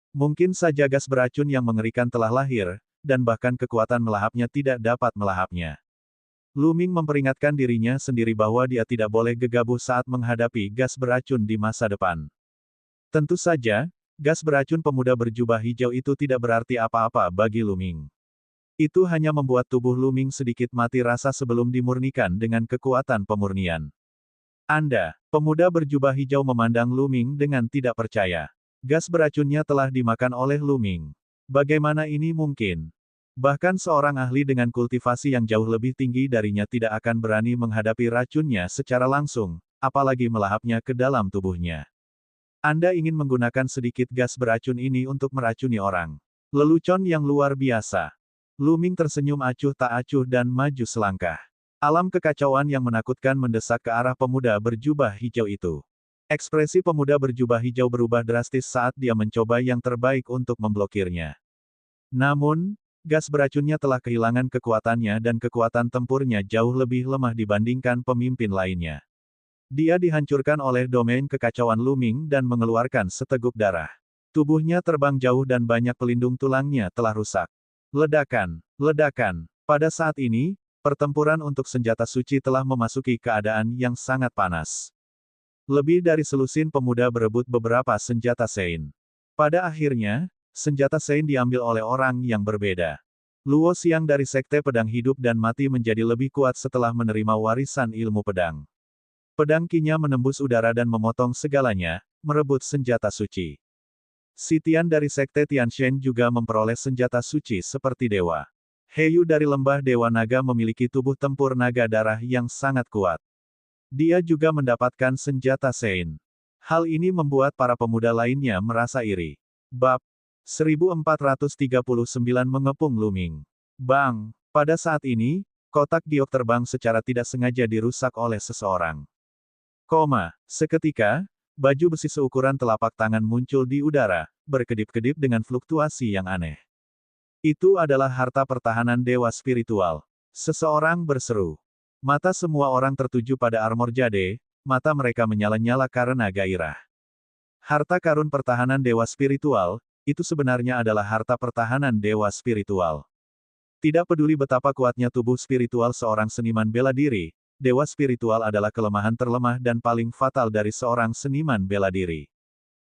Mungkin saja gas beracun yang mengerikan telah lahir, dan bahkan kekuatan melahapnya tidak dapat melahapnya. Lu Ming memperingatkan dirinya sendiri bahwa dia tidak boleh gegabah saat menghadapi gas beracun di masa depan. Tentu saja, gas beracun pemuda berjubah hijau itu tidak berarti apa-apa bagi Lu Ming. Itu hanya membuat tubuh Luming sedikit mati rasa sebelum dimurnikan dengan kekuatan pemurnian. Anda, pemuda berjubah hijau memandang Luming dengan tidak percaya. Gas beracunnya telah dimakan oleh Luming. Bagaimana ini mungkin? Bahkan seorang ahli dengan kultivasi yang jauh lebih tinggi darinya tidak akan berani menghadapi racunnya secara langsung, apalagi melahapnya ke dalam tubuhnya. Anda ingin menggunakan sedikit gas beracun ini untuk meracuni orang. Lelucon yang luar biasa. Luming tersenyum acuh tak acuh dan maju selangkah. Alam kekacauan yang menakutkan mendesak ke arah pemuda berjubah hijau itu. Ekspresi pemuda berjubah hijau berubah drastis saat dia mencoba yang terbaik untuk memblokirnya. Namun, gas beracunnya telah kehilangan kekuatannya dan kekuatan tempurnya jauh lebih lemah dibandingkan pemimpin lainnya. Dia dihancurkan oleh domain kekacauan Luming dan mengeluarkan seteguk darah. Tubuhnya terbang jauh dan banyak pelindung tulangnya telah rusak. Ledakan, ledakan. Pada saat ini, pertempuran untuk senjata suci telah memasuki keadaan yang sangat panas. Lebih dari selusin pemuda berebut beberapa senjata Sein. Pada akhirnya, senjata Sein diambil oleh orang yang berbeda. Luo Xiang dari Sekte Pedang Hidup dan Mati menjadi lebih kuat setelah menerima warisan ilmu pedang. Pedang Qi-nya menembus udara dan memotong segalanya, merebut senjata suci. Sitian dari Sekte Tianshen juga memperoleh senjata suci seperti dewa. Heyu dari Lembah Dewa Naga memiliki tubuh tempur naga darah yang sangat kuat. Dia juga mendapatkan senjata Sein. Hal ini membuat para pemuda lainnya merasa iri. Bab 1439 mengepung Luming. Bang! Pada saat ini, kotak giok terbang secara tidak sengaja dirusak oleh seseorang. Seketika, baju besi seukuran telapak tangan muncul di udara, berkedip-kedip dengan fluktuasi yang aneh. Itu adalah harta pertahanan dewa spiritual. Seseorang berseru. Mata semua orang tertuju pada armor jade, mata mereka menyala-nyala karena gairah. Harta karun pertahanan dewa spiritual, itu sebenarnya adalah harta pertahanan dewa spiritual. Tidak peduli betapa kuatnya tubuh spiritual seorang seniman bela diri, dewa spiritual adalah kelemahan terlemah dan paling fatal dari seorang seniman bela diri.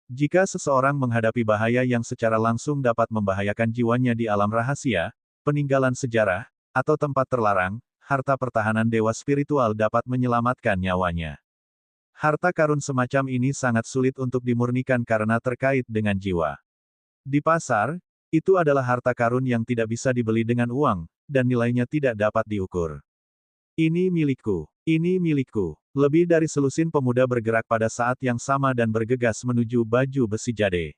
Jika seseorang menghadapi bahaya yang secara langsung dapat membahayakan jiwanya di alam rahasia, peninggalan sejarah, atau tempat terlarang, harta pertahanan dewa spiritual dapat menyelamatkan nyawanya. Harta karun semacam ini sangat sulit untuk dimurnikan karena terkait dengan jiwa. Di pasar, itu adalah harta karun yang tidak bisa dibeli dengan uang, dan nilainya tidak dapat diukur. Ini milikku. Ini milikku. Lebih dari selusin pemuda bergerak pada saat yang sama dan bergegas menuju baju besi jade.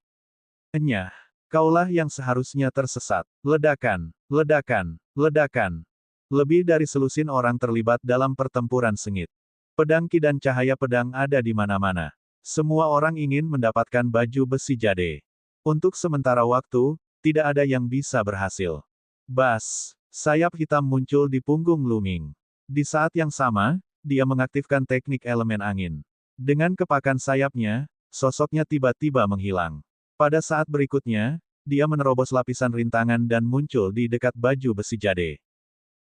Enyah. Kaulah yang seharusnya tersesat. Ledakan. Ledakan. Ledakan. Lebih dari selusin orang terlibat dalam pertempuran sengit. Pedang Qi dan cahaya pedang ada di mana-mana. Semua orang ingin mendapatkan baju besi jade. Untuk sementara waktu, tidak ada yang bisa berhasil. Bas. Sayap hitam muncul di punggung Luming. Di saat yang sama, dia mengaktifkan teknik elemen angin. Dengan kepakan sayapnya, sosoknya tiba-tiba menghilang. Pada saat berikutnya, dia menerobos lapisan rintangan dan muncul di dekat baju besi jade.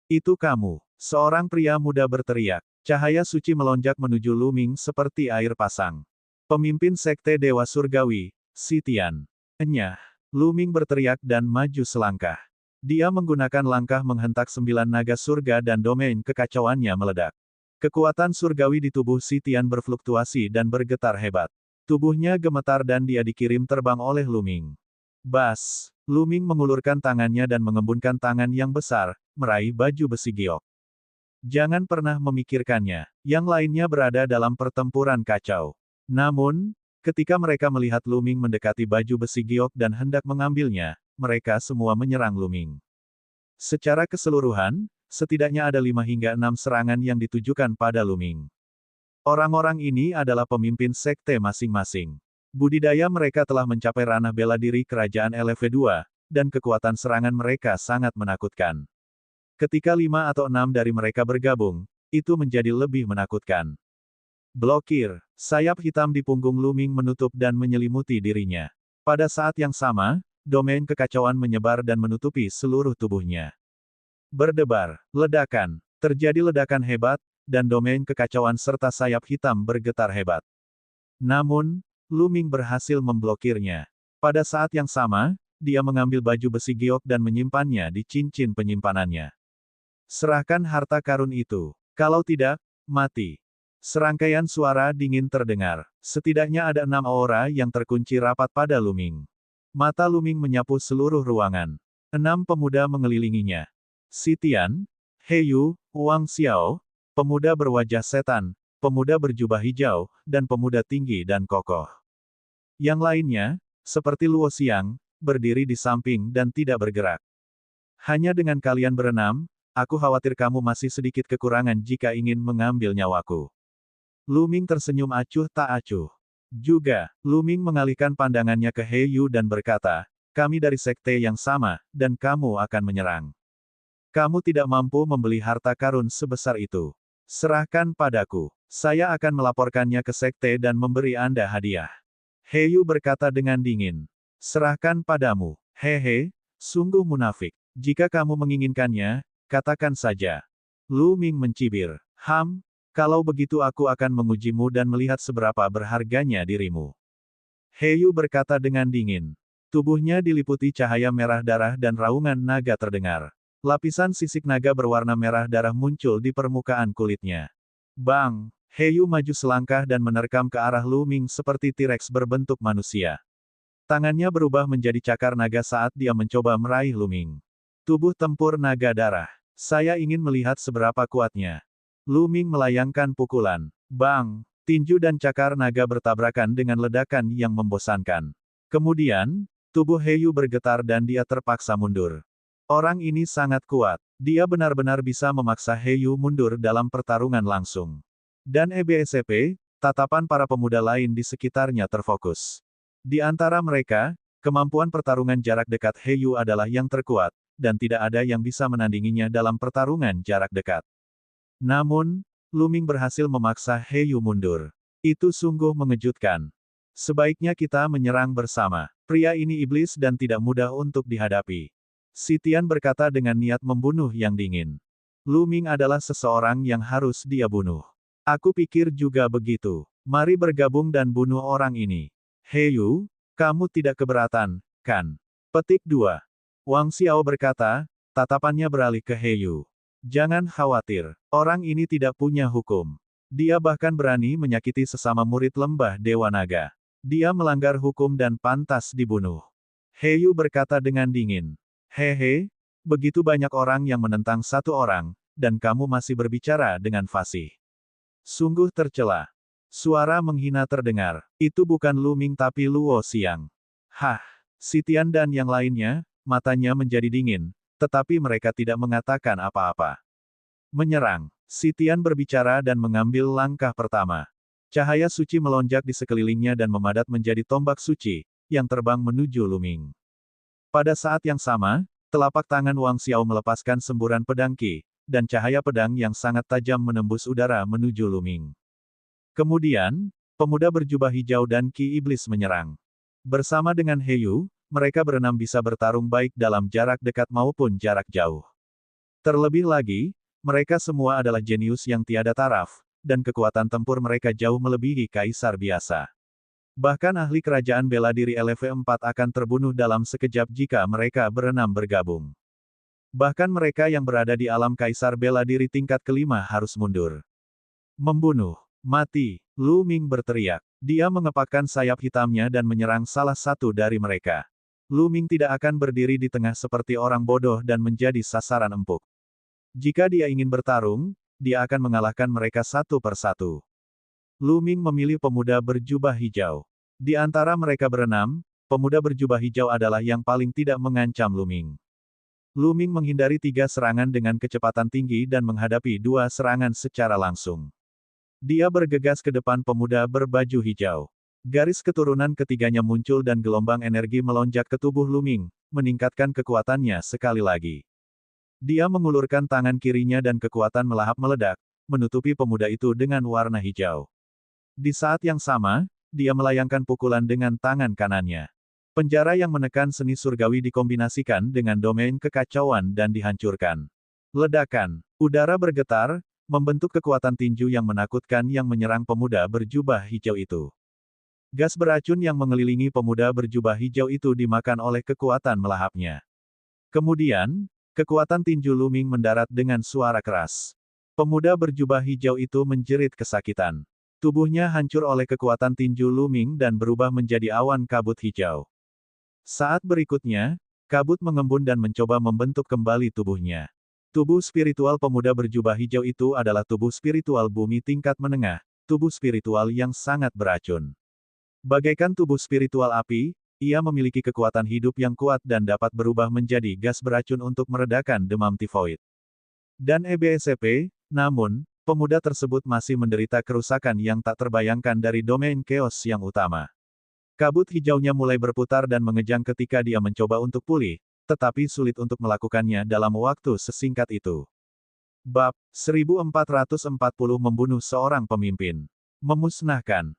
Itu kamu. Seorang pria muda berteriak. Cahaya suci melonjak menuju Luming seperti air pasang. Pemimpin Sekte Dewa Surgawi, Sitian. Enyah. Luming berteriak dan maju selangkah. Dia menggunakan langkah menghentak 9 naga surga dan domain kekacauannya meledak. Kekuatan surgawi di tubuh Sitian berfluktuasi dan bergetar hebat. Tubuhnya gemetar dan dia dikirim terbang oleh Luming. Bas! Luming mengulurkan tangannya dan mengembunkan tangan yang besar, meraih baju besi giok. Jangan pernah memikirkannya. Yang lainnya berada dalam pertempuran kacau. Namun, ketika mereka melihat Luming mendekati baju besi giok dan hendak mengambilnya, mereka semua menyerang Luming. Secara keseluruhan, setidaknya ada 5 hingga 6 serangan yang ditujukan pada Luming. Orang-orang ini adalah pemimpin sekte masing-masing. Budidaya mereka telah mencapai ranah bela diri kerajaan LV2, dan kekuatan serangan mereka sangat menakutkan. Ketika 5 atau 6 dari mereka bergabung, itu menjadi lebih menakutkan. Blokir, sayap hitam di punggung Luming menutup dan menyelimuti dirinya. Pada saat yang sama, domain kekacauan menyebar dan menutupi seluruh tubuhnya. Berdebar, ledakan, terjadi ledakan hebat, dan domain kekacauan serta sayap hitam bergetar hebat. Namun, Luming berhasil memblokirnya. Pada saat yang sama, dia mengambil baju besi giok dan menyimpannya di cincin penyimpanannya. Serahkan harta karun itu. Kalau tidak, mati. Serangkaian suara dingin terdengar. Setidaknya ada 6 aura yang terkunci rapat pada Lu Ming. Mata Lu Ming menyapu seluruh ruangan. 6 pemuda mengelilinginya. Si Tian, He Yu, Wang Xiao, pemuda berwajah setan, pemuda berjubah hijau, dan pemuda tinggi dan kokoh. Yang lainnya, seperti Luo Xiang, berdiri di samping dan tidak bergerak. Hanya dengan kalian berenam, aku khawatir kamu masih sedikit kekurangan jika ingin mengambil nyawaku. Lu Ming tersenyum acuh tak acuh. Juga, Lu Ming mengalihkan pandangannya ke He Yu dan berkata, kami dari sekte yang sama, dan kamu akan menyerang. Kamu tidak mampu membeli harta karun sebesar itu. Serahkan padaku. Saya akan melaporkannya ke sekte dan memberi Anda hadiah. He Yu berkata dengan dingin. Serahkan padamu. Hehe, sungguh munafik. Jika kamu menginginkannya, katakan saja. Lu Ming mencibir. Kalau begitu aku akan mengujimu dan melihat seberapa berharganya dirimu. He Yu berkata dengan dingin. Tubuhnya diliputi cahaya merah darah dan raungan naga terdengar. Lapisan sisik naga berwarna merah darah muncul di permukaan kulitnya. Bang! He Yu maju selangkah dan menerkam ke arah Lu Ming seperti T-Rex berbentuk manusia. Tangannya berubah menjadi cakar naga saat dia mencoba meraih Lu Ming. Tubuh tempur naga darah. Saya ingin melihat seberapa kuatnya. Lu Ming melayangkan pukulan. Bang! Tinju dan cakar naga bertabrakan dengan ledakan yang membosankan. Kemudian, tubuh He Yu bergetar dan dia terpaksa mundur. Orang ini sangat kuat. Dia benar-benar bisa memaksa He Yu mundur dalam pertarungan langsung. Dan EBSP, tatapan para pemuda lain di sekitarnya terfokus. Di antara mereka, kemampuan pertarungan jarak dekat He Yu adalah yang terkuat, dan tidak ada yang bisa menandinginya dalam pertarungan jarak dekat. Namun, Lu Ming berhasil memaksa He Yu mundur. Itu sungguh mengejutkan. Sebaiknya kita menyerang bersama. Pria ini iblis dan tidak mudah untuk dihadapi. Si Tian berkata dengan niat membunuh yang dingin. Lu Ming adalah seseorang yang harus dia bunuh. Aku pikir juga begitu. Mari bergabung dan bunuh orang ini. He Yu, kamu tidak keberatan, kan? Petik 2. Wang Xiao berkata, tatapannya beralih ke He Yu. Jangan khawatir, orang ini tidak punya hukum. Dia bahkan berani menyakiti sesama murid lembah Dewa Naga. Dia melanggar hukum dan pantas dibunuh. He Yu berkata dengan dingin. Hehe, begitu banyak orang yang menentang satu orang, dan kamu masih berbicara dengan fasih. Sungguh tercela. Suara menghina terdengar. Itu bukan Lu Ming tapi Luo Xiang. Hah, Si Tian dan yang lainnya, matanya menjadi dingin, tetapi mereka tidak mengatakan apa-apa. Menyerang. Si Tian berbicara dan mengambil langkah pertama. Cahaya suci melonjak di sekelilingnya dan memadat menjadi tombak suci, yang terbang menuju Lu Ming. Pada saat yang sama, telapak tangan Wang Xiao melepaskan semburan pedang Qi, dan cahaya pedang yang sangat tajam menembus udara menuju Lu Ming. Kemudian, pemuda berjubah hijau dan Qi Iblis menyerang. Bersama dengan He Yu, mereka berenam bisa bertarung baik dalam jarak dekat maupun jarak jauh. Terlebih lagi, mereka semua adalah jenius yang tiada taraf, dan kekuatan tempur mereka jauh melebihi kaisar biasa. Bahkan ahli kerajaan bela diri LV4 akan terbunuh dalam sekejap jika mereka berenam bergabung. Bahkan mereka yang berada di alam kaisar bela diri tingkat kelima harus mundur. Membunuh. Mati. Lu Ming berteriak. Dia mengepakkan sayap hitamnya dan menyerang salah satu dari mereka. Lu Ming tidak akan berdiri di tengah seperti orang bodoh dan menjadi sasaran empuk. Jika dia ingin bertarung, dia akan mengalahkan mereka satu persatu. Lu Ming memilih pemuda berjubah hijau. Di antara mereka berenam, pemuda berjubah hijau adalah yang paling tidak mengancam Lu Ming. Lu Ming menghindari 3 serangan dengan kecepatan tinggi dan menghadapi 2 serangan secara langsung. Dia bergegas ke depan pemuda berbaju hijau. Garis keturunan ketiganya muncul dan gelombang energi melonjak ke tubuh Lu Ming, meningkatkan kekuatannya sekali lagi. Dia mengulurkan tangan kirinya dan kekuatan melahap meledak, menutupi pemuda itu dengan warna hijau. Di saat yang sama, dia melayangkan pukulan dengan tangan kanannya. Penjara yang menekan seni surgawi dikombinasikan dengan domain kekacauan dan dihancurkan. Ledakan. Udara bergetar, membentuk kekuatan tinju yang menakutkan yang menyerang pemuda berjubah hijau itu. Gas beracun yang mengelilingi pemuda berjubah hijau itu dimakan oleh kekuatan melahapnya. Kemudian, kekuatan tinju Luming mendarat dengan suara keras. Pemuda berjubah hijau itu menjerit kesakitan. Tubuhnya hancur oleh kekuatan tinju Luming dan berubah menjadi awan kabut hijau. Saat berikutnya, kabut mengembun dan mencoba membentuk kembali tubuhnya. Tubuh spiritual pemuda berjubah hijau itu adalah tubuh spiritual bumi tingkat menengah, tubuh spiritual yang sangat beracun. Bagaikan tubuh spiritual api, ia memiliki kekuatan hidup yang kuat dan dapat berubah menjadi gas beracun untuk meredakan demam tifoid. Dan EBSCP, namun, pemuda tersebut masih menderita kerusakan yang tak terbayangkan dari domain chaos yang utama. Kabut hijaunya mulai berputar dan mengejang ketika dia mencoba untuk pulih, tetapi sulit untuk melakukannya dalam waktu sesingkat itu. Bab 1440 membunuh seorang pemimpin. Memusnahkan.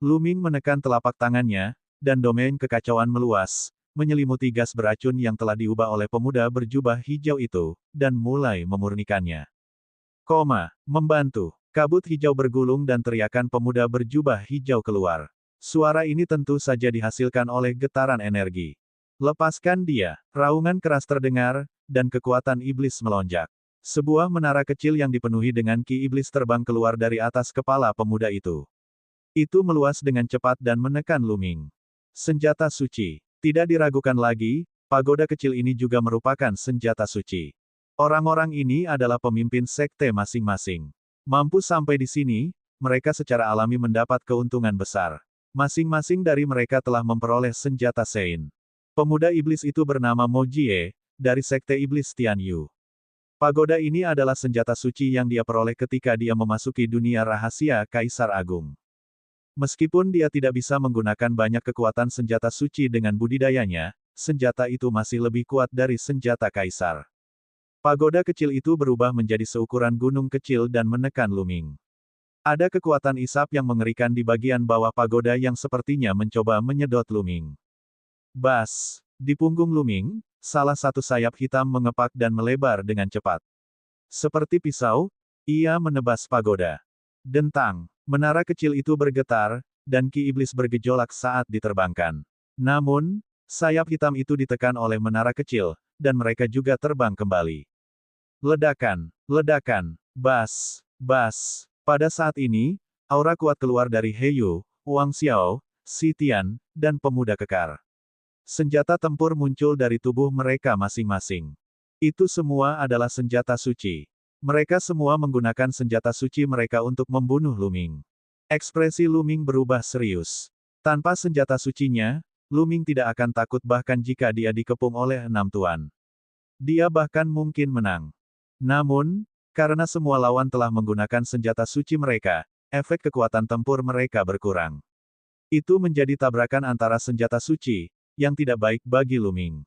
Luming menekan telapak tangannya, dan domain kekacauan meluas, menyelimuti gas beracun yang telah diubah oleh pemuda berjubah hijau itu, dan mulai memurnikannya. Membantu. Kabut hijau bergulung dan teriakan pemuda berjubah hijau keluar. Suara ini tentu saja dihasilkan oleh getaran energi. Lepaskan dia. Raungan keras terdengar, dan kekuatan iblis melonjak. Sebuah menara kecil yang dipenuhi dengan ki iblis terbang keluar dari atas kepala pemuda itu. Itu meluas dengan cepat dan menekan Luming. Senjata suci. Tidak diragukan lagi, pagoda kecil ini juga merupakan senjata suci. Orang-orang ini adalah pemimpin sekte masing-masing. Mampu sampai di sini, mereka secara alami mendapat keuntungan besar. Masing-masing dari mereka telah memperoleh senjata Sein. Pemuda iblis itu bernama Mo Jie, dari sekte iblis Tianyu. Pagoda ini adalah senjata suci yang dia peroleh ketika dia memasuki dunia rahasia Kaisar Agung. Meskipun dia tidak bisa menggunakan banyak kekuatan senjata suci dengan budidayanya, senjata itu masih lebih kuat dari senjata kaisar. Pagoda kecil itu berubah menjadi seukuran gunung kecil dan menekan Luming. Ada kekuatan isap yang mengerikan di bagian bawah pagoda yang sepertinya mencoba menyedot Luming. Bas! Di punggung Luming, salah satu sayap hitam mengepak dan melebar dengan cepat. Seperti pisau, ia menebas pagoda. Dentang! Menara kecil itu bergetar, dan ki iblis bergejolak saat diterbangkan. Namun, sayap hitam itu ditekan oleh menara kecil, dan mereka juga terbang kembali. Ledakan! Ledakan! Bas! Bas! Pada saat ini, aura kuat keluar dari Heyu, Wang Xiao, Si Tian, dan pemuda kekar. Senjata tempur muncul dari tubuh mereka masing-masing. Itu semua adalah senjata suci. Mereka semua menggunakan senjata suci mereka untuk membunuh Luming. Ekspresi Luming berubah serius. Tanpa senjata sucinya, Luming tidak akan takut bahkan jika dia dikepung oleh 6 tuan. Dia bahkan mungkin menang. Namun, karena semua lawan telah menggunakan senjata suci mereka, efek kekuatan tempur mereka berkurang. Itu menjadi tabrakan antara senjata suci, yang tidak baik bagi Luming.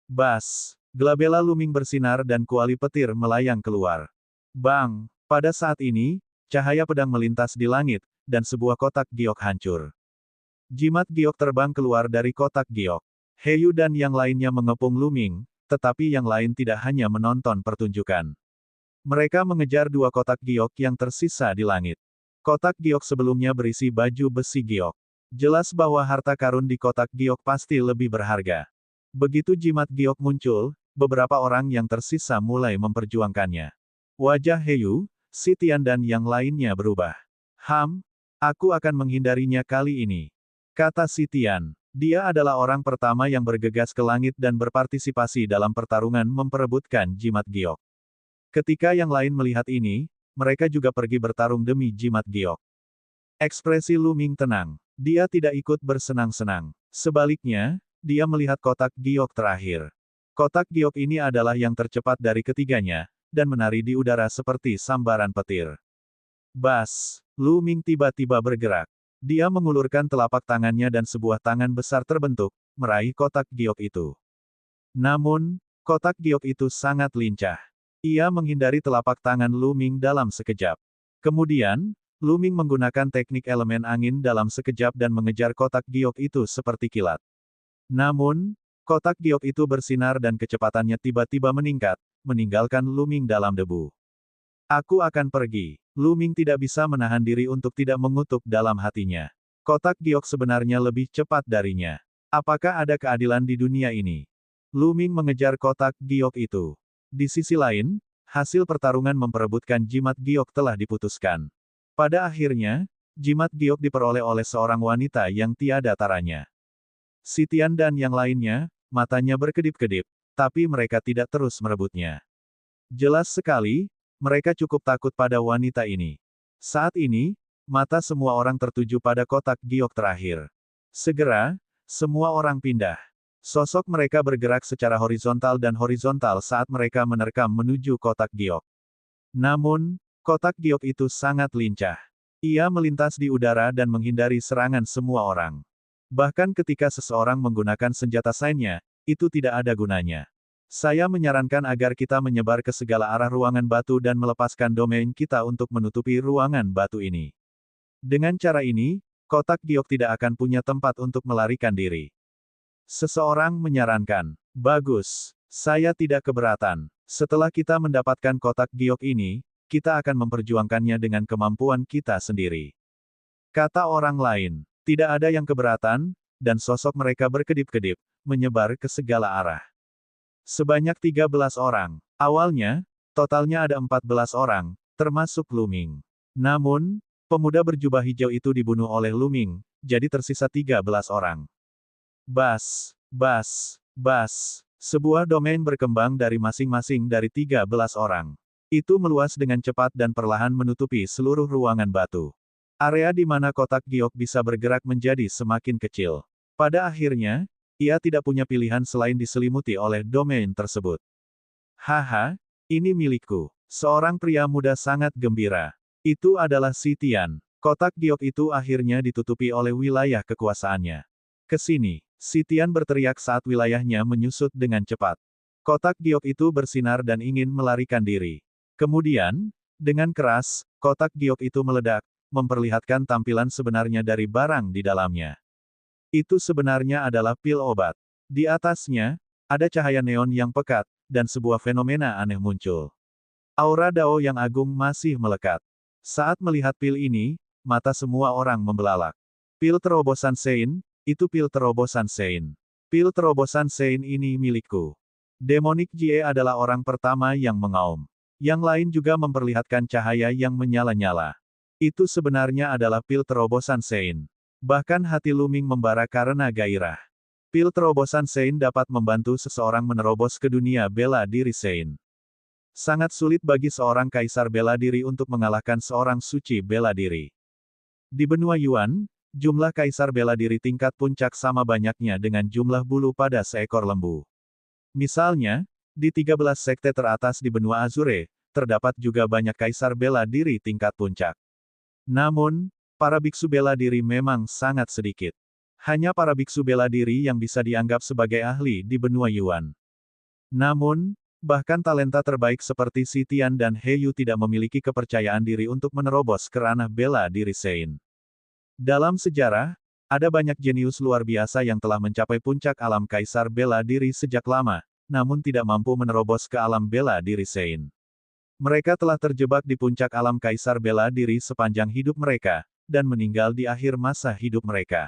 Bas! Glabella Luming bersinar dan kuali petir melayang keluar. Bang! Pada saat ini, cahaya pedang melintas di langit, dan sebuah kotak giok hancur. Jimat giok terbang keluar dari kotak giok. Heyu dan yang lainnya mengepung Luming, tetapi yang lain tidak hanya menonton pertunjukan. Mereka mengejar dua kotak giok yang tersisa di langit. Kotak giok sebelumnya berisi baju besi giok. Jelas bahwa harta karun di kotak giok pasti lebih berharga. Begitu jimat giok muncul, beberapa orang yang tersisa mulai memperjuangkannya. Wajah Heyu, Si Tian dan yang lainnya berubah. Aku akan menghindarinya kali ini. Kata Si Tian. Dia adalah orang pertama yang bergegas ke langit dan berpartisipasi dalam pertarungan memperebutkan jimat giok. Ketika yang lain melihat ini, mereka juga pergi bertarung demi jimat giok. Ekspresi Luming tenang. Dia tidak ikut bersenang-senang. Sebaliknya, dia melihat kotak giok terakhir. Kotak giok ini adalah yang tercepat dari ketiganya, dan menari di udara seperti sambaran petir. Bas! Luming tiba-tiba bergerak. Dia mengulurkan telapak tangannya dan sebuah tangan besar terbentuk, meraih kotak giok itu. Namun, kotak giok itu sangat lincah. Ia menghindari telapak tangan Luming dalam sekejap. Kemudian, Luming menggunakan teknik elemen angin dalam sekejap dan mengejar kotak giok itu seperti kilat. Namun, kotak giok itu bersinar dan kecepatannya tiba-tiba meningkat, meninggalkan Luming dalam debu. Aku akan pergi. Luming tidak bisa menahan diri untuk tidak mengutuk dalam hatinya. Kotak giok sebenarnya lebih cepat darinya. Apakah ada keadilan di dunia ini? Lu Ming mengejar kotak giok itu. Di sisi lain, hasil pertarungan memperebutkan jimat giok telah diputuskan. Pada akhirnya, jimat giok diperoleh oleh seorang wanita yang tiada taranya. Si Tian dan yang lainnya, matanya berkedip-kedip, tapi mereka tidak terus merebutnya. Jelas sekali, mereka cukup takut pada wanita ini. Saat ini, mata semua orang tertuju pada kotak giok terakhir. Segera, semua orang pindah. Sosok mereka bergerak secara horizontal dan horizontal saat mereka menerkam menuju kotak giok. Namun, kotak giok itu sangat lincah. Ia melintas di udara dan menghindari serangan semua orang. Bahkan ketika seseorang menggunakan senjata lainnya, itu tidak ada gunanya. Saya menyarankan agar kita menyebar ke segala arah ruangan batu dan melepaskan domain kita untuk menutupi ruangan batu ini. Dengan cara ini, kotak giok tidak akan punya tempat untuk melarikan diri. Seseorang menyarankan, "Bagus, saya tidak keberatan. Setelah kita mendapatkan kotak giok ini, kita akan memperjuangkannya dengan kemampuan kita sendiri." Kata orang lain, tidak ada yang keberatan, dan sosok mereka berkedip-kedip, menyebar ke segala arah. Sebanyak 13 orang. Awalnya, totalnya ada 14 orang, termasuk Lu Ming. Namun, pemuda berjubah hijau itu dibunuh oleh Lu Ming, jadi tersisa 13 orang. Bas, bas, bas. Sebuah domain berkembang dari masing-masing dari 13 orang. Itu meluas dengan cepat dan perlahan menutupi seluruh ruangan batu. Area di mana kotak giok bisa bergerak menjadi semakin kecil. Pada akhirnya, ia tidak punya pilihan selain diselimuti oleh domain tersebut. Haha, ini milikku. Seorang pria muda sangat gembira. Itu adalah Si Tian. Kotak giok itu akhirnya ditutupi oleh wilayah kekuasaannya. Kesini, Si Tian berteriak saat wilayahnya menyusut dengan cepat. Kotak giok itu bersinar dan ingin melarikan diri. Kemudian, dengan keras, kotak giok itu meledak, memperlihatkan tampilan sebenarnya dari barang di dalamnya. Itu sebenarnya adalah pil obat. Di atasnya, ada cahaya neon yang pekat, dan sebuah fenomena aneh muncul. Aura Dao yang agung masih melekat. Saat melihat pil ini, mata semua orang membelalak. Pil terobosan Sein, itu pil terobosan Sein. Pil terobosan Sein ini milikku. Demonic Jie adalah orang pertama yang mengaum. Yang lain juga memperlihatkan cahaya yang menyala-nyala. Itu sebenarnya adalah pil terobosan Sein. Bahkan hati Lu Ming membara karena gairah. Pil terobosan Sein dapat membantu seseorang menerobos ke dunia bela diri Sein. Sangat sulit bagi seorang kaisar bela diri untuk mengalahkan seorang suci bela diri. Di benua Yuan, jumlah kaisar bela diri tingkat puncak sama banyaknya dengan jumlah bulu pada seekor lembu. Misalnya, di 13 sekte teratas di benua Azure, terdapat juga banyak kaisar bela diri tingkat puncak. Namun, para biksu bela diri memang sangat sedikit. Hanya para biksu bela diri yang bisa dianggap sebagai ahli di benua Yuan. Namun, bahkan talenta terbaik seperti Si Tian dan He Yu tidak memiliki kepercayaan diri untuk menerobos ke ranah bela diri Sein. Dalam sejarah, ada banyak jenius luar biasa yang telah mencapai puncak alam kaisar bela diri sejak lama, namun tidak mampu menerobos ke alam bela diri Sein. Mereka telah terjebak di puncak alam kaisar bela diri sepanjang hidup mereka, dan meninggal di akhir masa hidup mereka.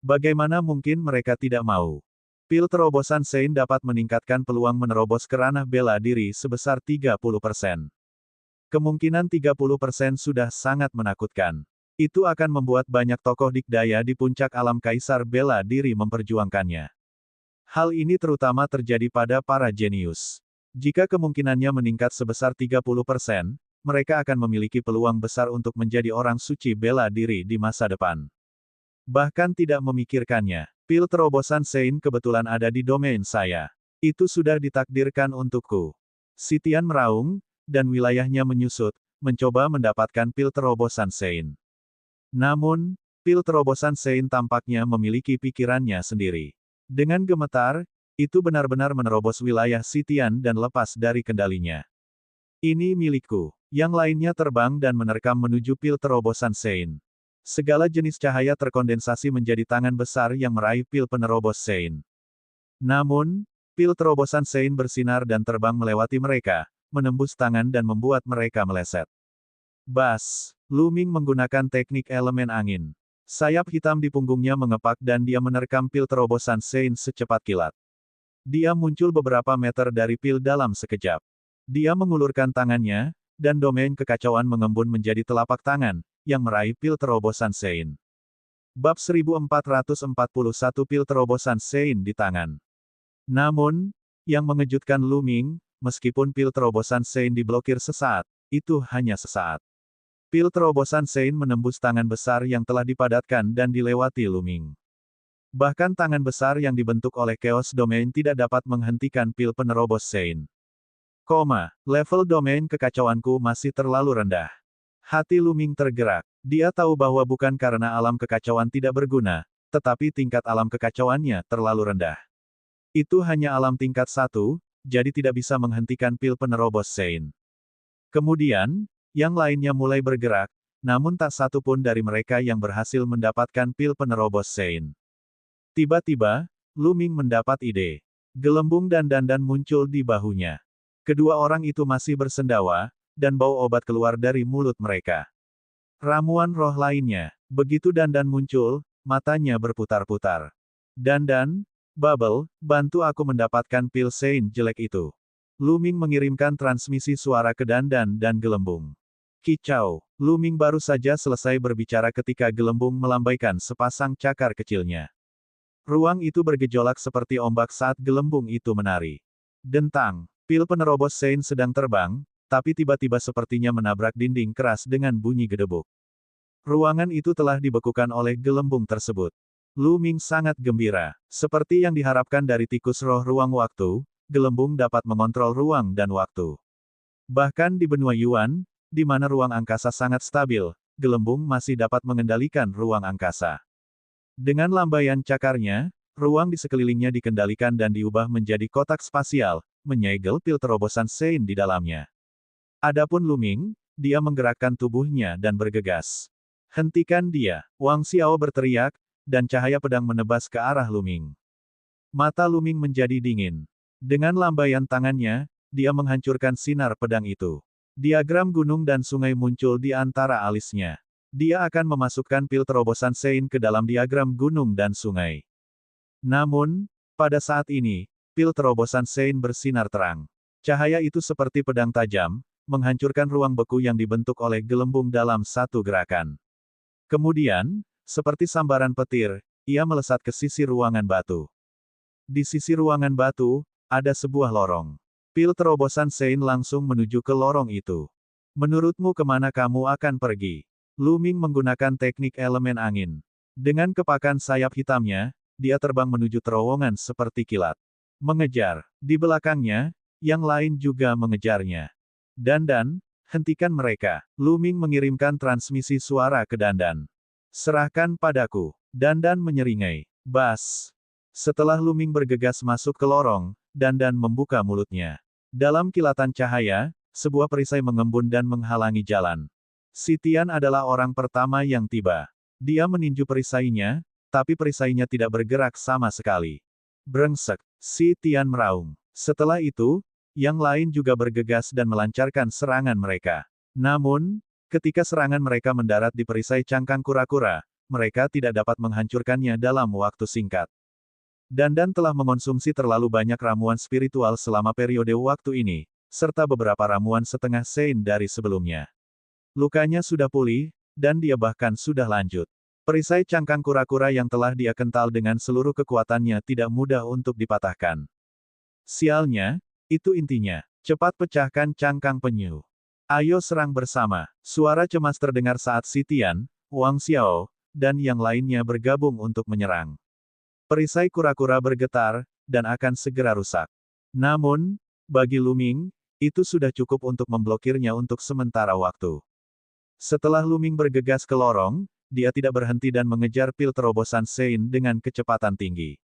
Bagaimana mungkin mereka tidak mau? Pil terobosan Sein dapat meningkatkan peluang menerobos ke ranah bela diri sebesar 30%. Kemungkinan 30% sudah sangat menakutkan. Itu akan membuat banyak tokoh dikdaya di puncak alam kaisar bela diri memperjuangkannya. Hal ini terutama terjadi pada para jenius. Jika kemungkinannya meningkat sebesar 30%, mereka akan memiliki peluang besar untuk menjadi orang suci bela diri di masa depan. Bahkan tidak memikirkannya. Pil terobosan Sein kebetulan ada di domain saya. Itu sudah ditakdirkan untukku. Si Tian meraung, dan wilayahnya menyusut, mencoba mendapatkan pil terobosan Sein. Namun, pil terobosan Sein tampaknya memiliki pikirannya sendiri. Dengan gemetar, itu benar-benar menerobos wilayah Si Tian dan lepas dari kendalinya. Ini milikku. Yang lainnya terbang dan menerkam menuju pil terobosan Sein. Segala jenis cahaya terkondensasi menjadi tangan besar yang meraih pil penerobos Sein. Namun, pil terobosan Sein bersinar dan terbang melewati mereka, menembus tangan dan membuat mereka meleset. Bas, Lu Ming menggunakan teknik elemen angin. Sayap hitam di punggungnya mengepak dan dia menerkam pil terobosan Sein secepat kilat. Dia muncul beberapa meter dari pil dalam sekejap. Dia mengulurkan tangannya, dan domain kekacauan mengembun menjadi telapak tangan, yang meraih pil terobosan Sein. Bab 1441 Pil terobosan Sein di tangan. Namun, yang mengejutkan Lu Ming, meskipun pil terobosan Sein diblokir sesaat, itu hanya sesaat. Pil terobosan Sein menembus tangan besar yang telah dipadatkan dan dilewati Lu Ming. Bahkan tangan besar yang dibentuk oleh Chaos Domain tidak dapat menghentikan pil penerobos Sein. Level domain kekacauanku masih terlalu rendah. Hati Lu Ming tergerak. Dia tahu bahwa bukan karena alam kekacauan tidak berguna, tetapi tingkat alam kekacauannya terlalu rendah. Itu hanya alam tingkat 1, jadi tidak bisa menghentikan pil penerobos Sein. Kemudian, yang lainnya mulai bergerak, namun tak satu pun dari mereka yang berhasil mendapatkan pil penerobos Sein. Tiba-tiba, Lu Ming mendapat ide. Gelembung dan dandan muncul di bahunya. Kedua orang itu masih bersendawa, dan bau obat keluar dari mulut mereka. Ramuan roh lainnya. Begitu dandan muncul, matanya berputar-putar. Dandan, Bubble, bantu aku mendapatkan pil Sein jelek itu. Lu Ming mengirimkan transmisi suara ke dandan dan gelembung. Kicau. Lu Ming baru saja selesai berbicara ketika gelembung melambaikan sepasang cakar kecilnya. Ruang itu bergejolak seperti ombak saat gelembung itu menari. Dentang. Pil penerobos Sein sedang terbang, tapi tiba-tiba sepertinya menabrak dinding keras dengan bunyi gedebuk. Ruangan itu telah dibekukan oleh gelembung tersebut. Lu Ming sangat gembira. Seperti yang diharapkan dari tikus roh ruang waktu, gelembung dapat mengontrol ruang dan waktu. Bahkan di benua Yuan, di mana ruang angkasa sangat stabil, gelembung masih dapat mengendalikan ruang angkasa. Dengan lambaian cakarnya, ruang di sekelilingnya dikendalikan dan diubah menjadi kotak spasial, menyegel pil terobosan Sein di dalamnya. Adapun Lu Ming, dia menggerakkan tubuhnya dan bergegas. Hentikan dia, Wang Xiao berteriak, dan cahaya pedang menebas ke arah Lu Ming. Mata Lu Ming menjadi dingin. Dengan lambaian tangannya, dia menghancurkan sinar pedang itu. Diagram gunung dan sungai muncul di antara alisnya. Dia akan memasukkan pil terobosan Sein ke dalam diagram gunung dan sungai. Namun, pada saat ini, pil terobosan Sein bersinar terang. Cahaya itu seperti pedang tajam, menghancurkan ruang beku yang dibentuk oleh gelembung dalam satu gerakan. Kemudian, seperti sambaran petir, ia melesat ke sisi ruangan batu. Di sisi ruangan batu, ada sebuah lorong. Pil terobosan Sein langsung menuju ke lorong itu. Menurutmu kemana kamu akan pergi? Lu Ming menggunakan teknik elemen angin. Dengan kepakan sayap hitamnya, dia terbang menuju terowongan seperti kilat. Mengejar. Di belakangnya, yang lain juga mengejarnya. Dandan, hentikan mereka. Lu Ming mengirimkan transmisi suara ke Dandan. Serahkan padaku. Dandan menyeringai. Bas. Setelah Lu Ming bergegas masuk ke lorong, Dandan membuka mulutnya. Dalam kilatan cahaya, sebuah perisai mengembun dan menghalangi jalan. Si Tian adalah orang pertama yang tiba. Dia meninju perisainya, tapi perisainya tidak bergerak sama sekali. Brengsek. Si Tian meraung. Setelah itu, yang lain juga bergegas dan melancarkan serangan mereka. Namun, ketika serangan mereka mendarat di perisai cangkang kura-kura, mereka tidak dapat menghancurkannya dalam waktu singkat. Dandan telah mengonsumsi terlalu banyak ramuan spiritual selama periode waktu ini, serta beberapa ramuan setengah Sein dari sebelumnya. Lukanya sudah pulih, dan dia bahkan sudah lanjut. Perisai cangkang kura-kura yang telah dia kental dengan seluruh kekuatannya tidak mudah untuk dipatahkan. Sialnya, itu intinya. Cepat pecahkan cangkang penyu. Ayo serang bersama. Suara cemas terdengar saat Si Tian, Wang Xiao, dan yang lainnya bergabung untuk menyerang. Perisai kura-kura bergetar, dan akan segera rusak. Namun, bagi Lu Ming, itu sudah cukup untuk memblokirnya untuk sementara waktu. Setelah Lu Ming bergegas ke lorong, dia tidak berhenti dan mengejar pil terobosan Sein dengan kecepatan tinggi.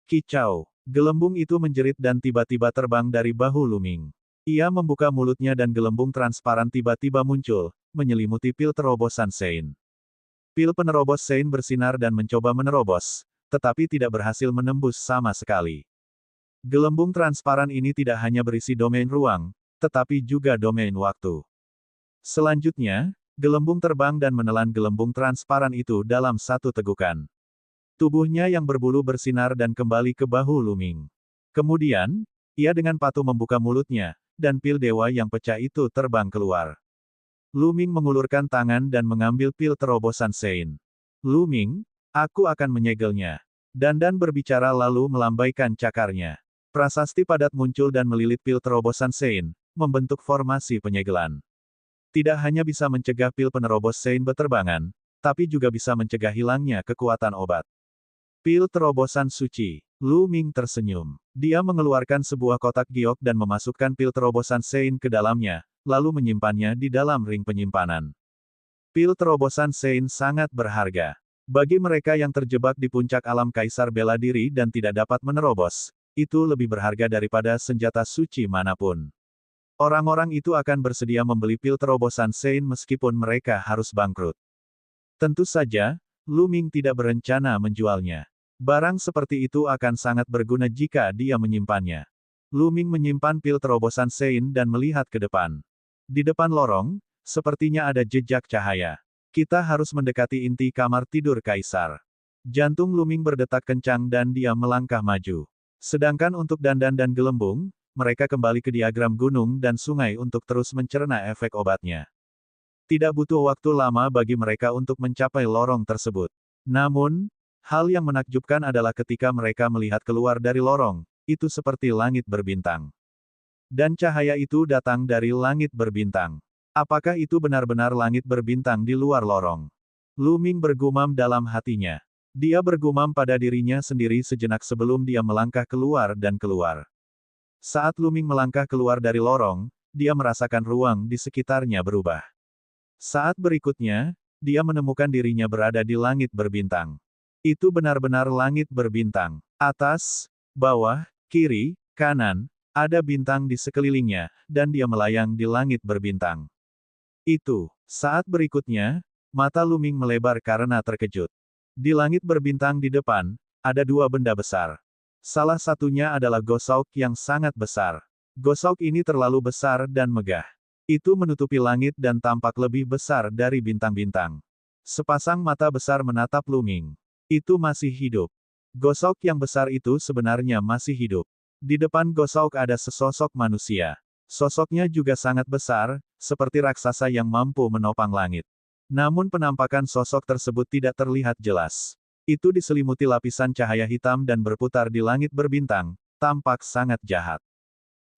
Kicau. Gelembung itu menjerit dan tiba-tiba terbang dari bahu Lu Ming. Ia membuka mulutnya dan gelembung transparan tiba-tiba muncul, menyelimuti pil terobosan Sein. Pil penerobos Sein bersinar dan mencoba menerobos, tetapi tidak berhasil menembus sama sekali. Gelembung transparan ini tidak hanya berisi domain ruang, tetapi juga domain waktu. Selanjutnya, Gelembung terbang dan menelan gelembung transparan itu dalam satu tegukan. Tubuhnya yang berbulu bersinar dan kembali ke bahu Luming. Kemudian, ia dengan patuh membuka mulutnya, dan pil dewa yang pecah itu terbang keluar. Luming mengulurkan tangan dan mengambil pil terobosan Sein. Luming, aku akan menyegelnya. Dandan berbicara lalu melambaikan cakarnya. Prasasti padat muncul dan melilit pil terobosan Sein, membentuk formasi penyegelan. Tidak hanya bisa mencegah pil penerobos Sein berterbangan, tapi juga bisa mencegah hilangnya kekuatan obat. Pil terobosan suci. Luming tersenyum. Dia mengeluarkan sebuah kotak giok dan memasukkan pil terobosan Sein ke dalamnya, lalu menyimpannya di dalam ring penyimpanan. Pil terobosan Sein sangat berharga. Bagi mereka yang terjebak di puncak alam kaisar bela diri dan tidak dapat menerobos, itu lebih berharga daripada senjata suci manapun. Orang-orang itu akan bersedia membeli pil terobosan Sein meskipun mereka harus bangkrut. Tentu saja, Luming tidak berencana menjualnya. Barang seperti itu akan sangat berguna jika dia menyimpannya. Luming menyimpan pil terobosan Sein dan melihat ke depan. Di depan lorong, sepertinya ada jejak cahaya. Kita harus mendekati inti kamar tidur kaisar. Jantung Luming berdetak kencang dan dia melangkah maju. Sedangkan untuk Dandan dan Gelembung, mereka kembali ke diagram gunung dan sungai untuk terus mencerna efek obatnya. Tidak butuh waktu lama bagi mereka untuk mencapai lorong tersebut. Namun, hal yang menakjubkan adalah ketika mereka melihat keluar dari lorong, itu seperti langit berbintang. Dan cahaya itu datang dari langit berbintang. Apakah itu benar-benar langit berbintang di luar lorong? Luming bergumam dalam hatinya. Dia bergumam pada dirinya sendiri sejenak sebelum dia melangkah keluar dan keluar. Saat Luming melangkah keluar dari lorong, dia merasakan ruang di sekitarnya berubah. Saat berikutnya, dia menemukan dirinya berada di langit berbintang. Itu benar-benar langit berbintang. Atas, bawah, kiri, kanan, ada bintang di sekelilingnya, dan dia melayang di langit berbintang. Saat berikutnya, mata Luming melebar karena terkejut. Di langit berbintang di depan, ada dua benda besar. Salah satunya adalah gosok yang sangat besar. Gosok ini terlalu besar dan megah. Itu menutupi langit dan tampak lebih besar dari bintang-bintang. Sepasang mata besar menatap Luming. Itu masih hidup. Gosok yang besar itu sebenarnya masih hidup. Di depan gosok ada sesosok manusia. Sosoknya juga sangat besar, seperti raksasa yang mampu menopang langit. Namun penampakan sosok tersebut tidak terlihat jelas. Itu diselimuti lapisan cahaya hitam dan berputar di langit berbintang, tampak sangat jahat.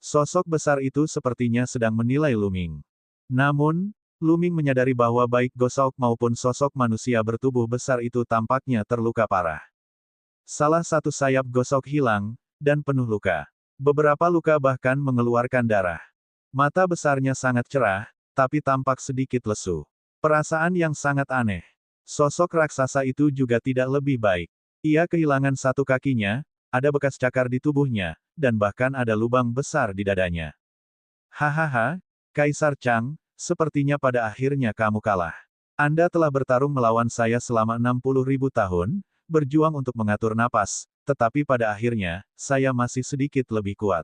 Sosok besar itu sepertinya sedang menilai Luming. Namun, Luming menyadari bahwa baik gosok maupun sosok manusia bertubuh besar itu tampaknya terluka parah. Salah satu sayap gosok hilang, dan penuh luka. Beberapa luka bahkan mengeluarkan darah. Mata besarnya sangat cerah, tapi tampak sedikit lesu. Perasaan yang sangat aneh. Sosok raksasa itu juga tidak lebih baik. Ia kehilangan satu kakinya, ada bekas cakar di tubuhnya, dan bahkan ada lubang besar di dadanya. Hahaha, Kaisar Chang, sepertinya pada akhirnya kamu kalah. Anda telah bertarung melawan saya selama 60.000 tahun, berjuang untuk mengatur napas, tetapi pada akhirnya, saya masih sedikit lebih kuat.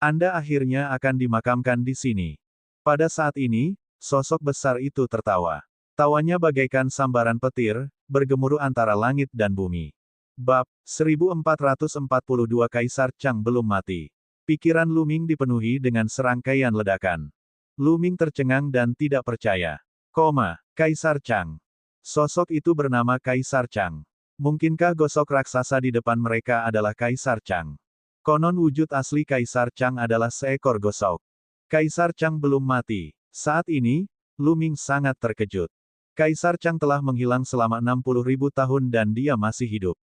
Anda akhirnya akan dimakamkan di sini. Pada saat ini, sosok besar itu tertawa. Tawanya bagaikan sambaran petir, bergemuruh antara langit dan bumi. Bab 1442 Kaisar Chang belum mati. Pikiran Luming dipenuhi dengan serangkaian ledakan. Luming tercengang dan tidak percaya. Kaisar Chang. Sosok itu bernama Kaisar Chang. Mungkinkah gosok raksasa di depan mereka adalah Kaisar Chang? Konon wujud asli Kaisar Chang adalah seekor gosok. Kaisar Chang belum mati. Saat ini, Luming sangat terkejut. Kaisar Chang telah menghilang selama 60.000 tahun dan dia masih hidup.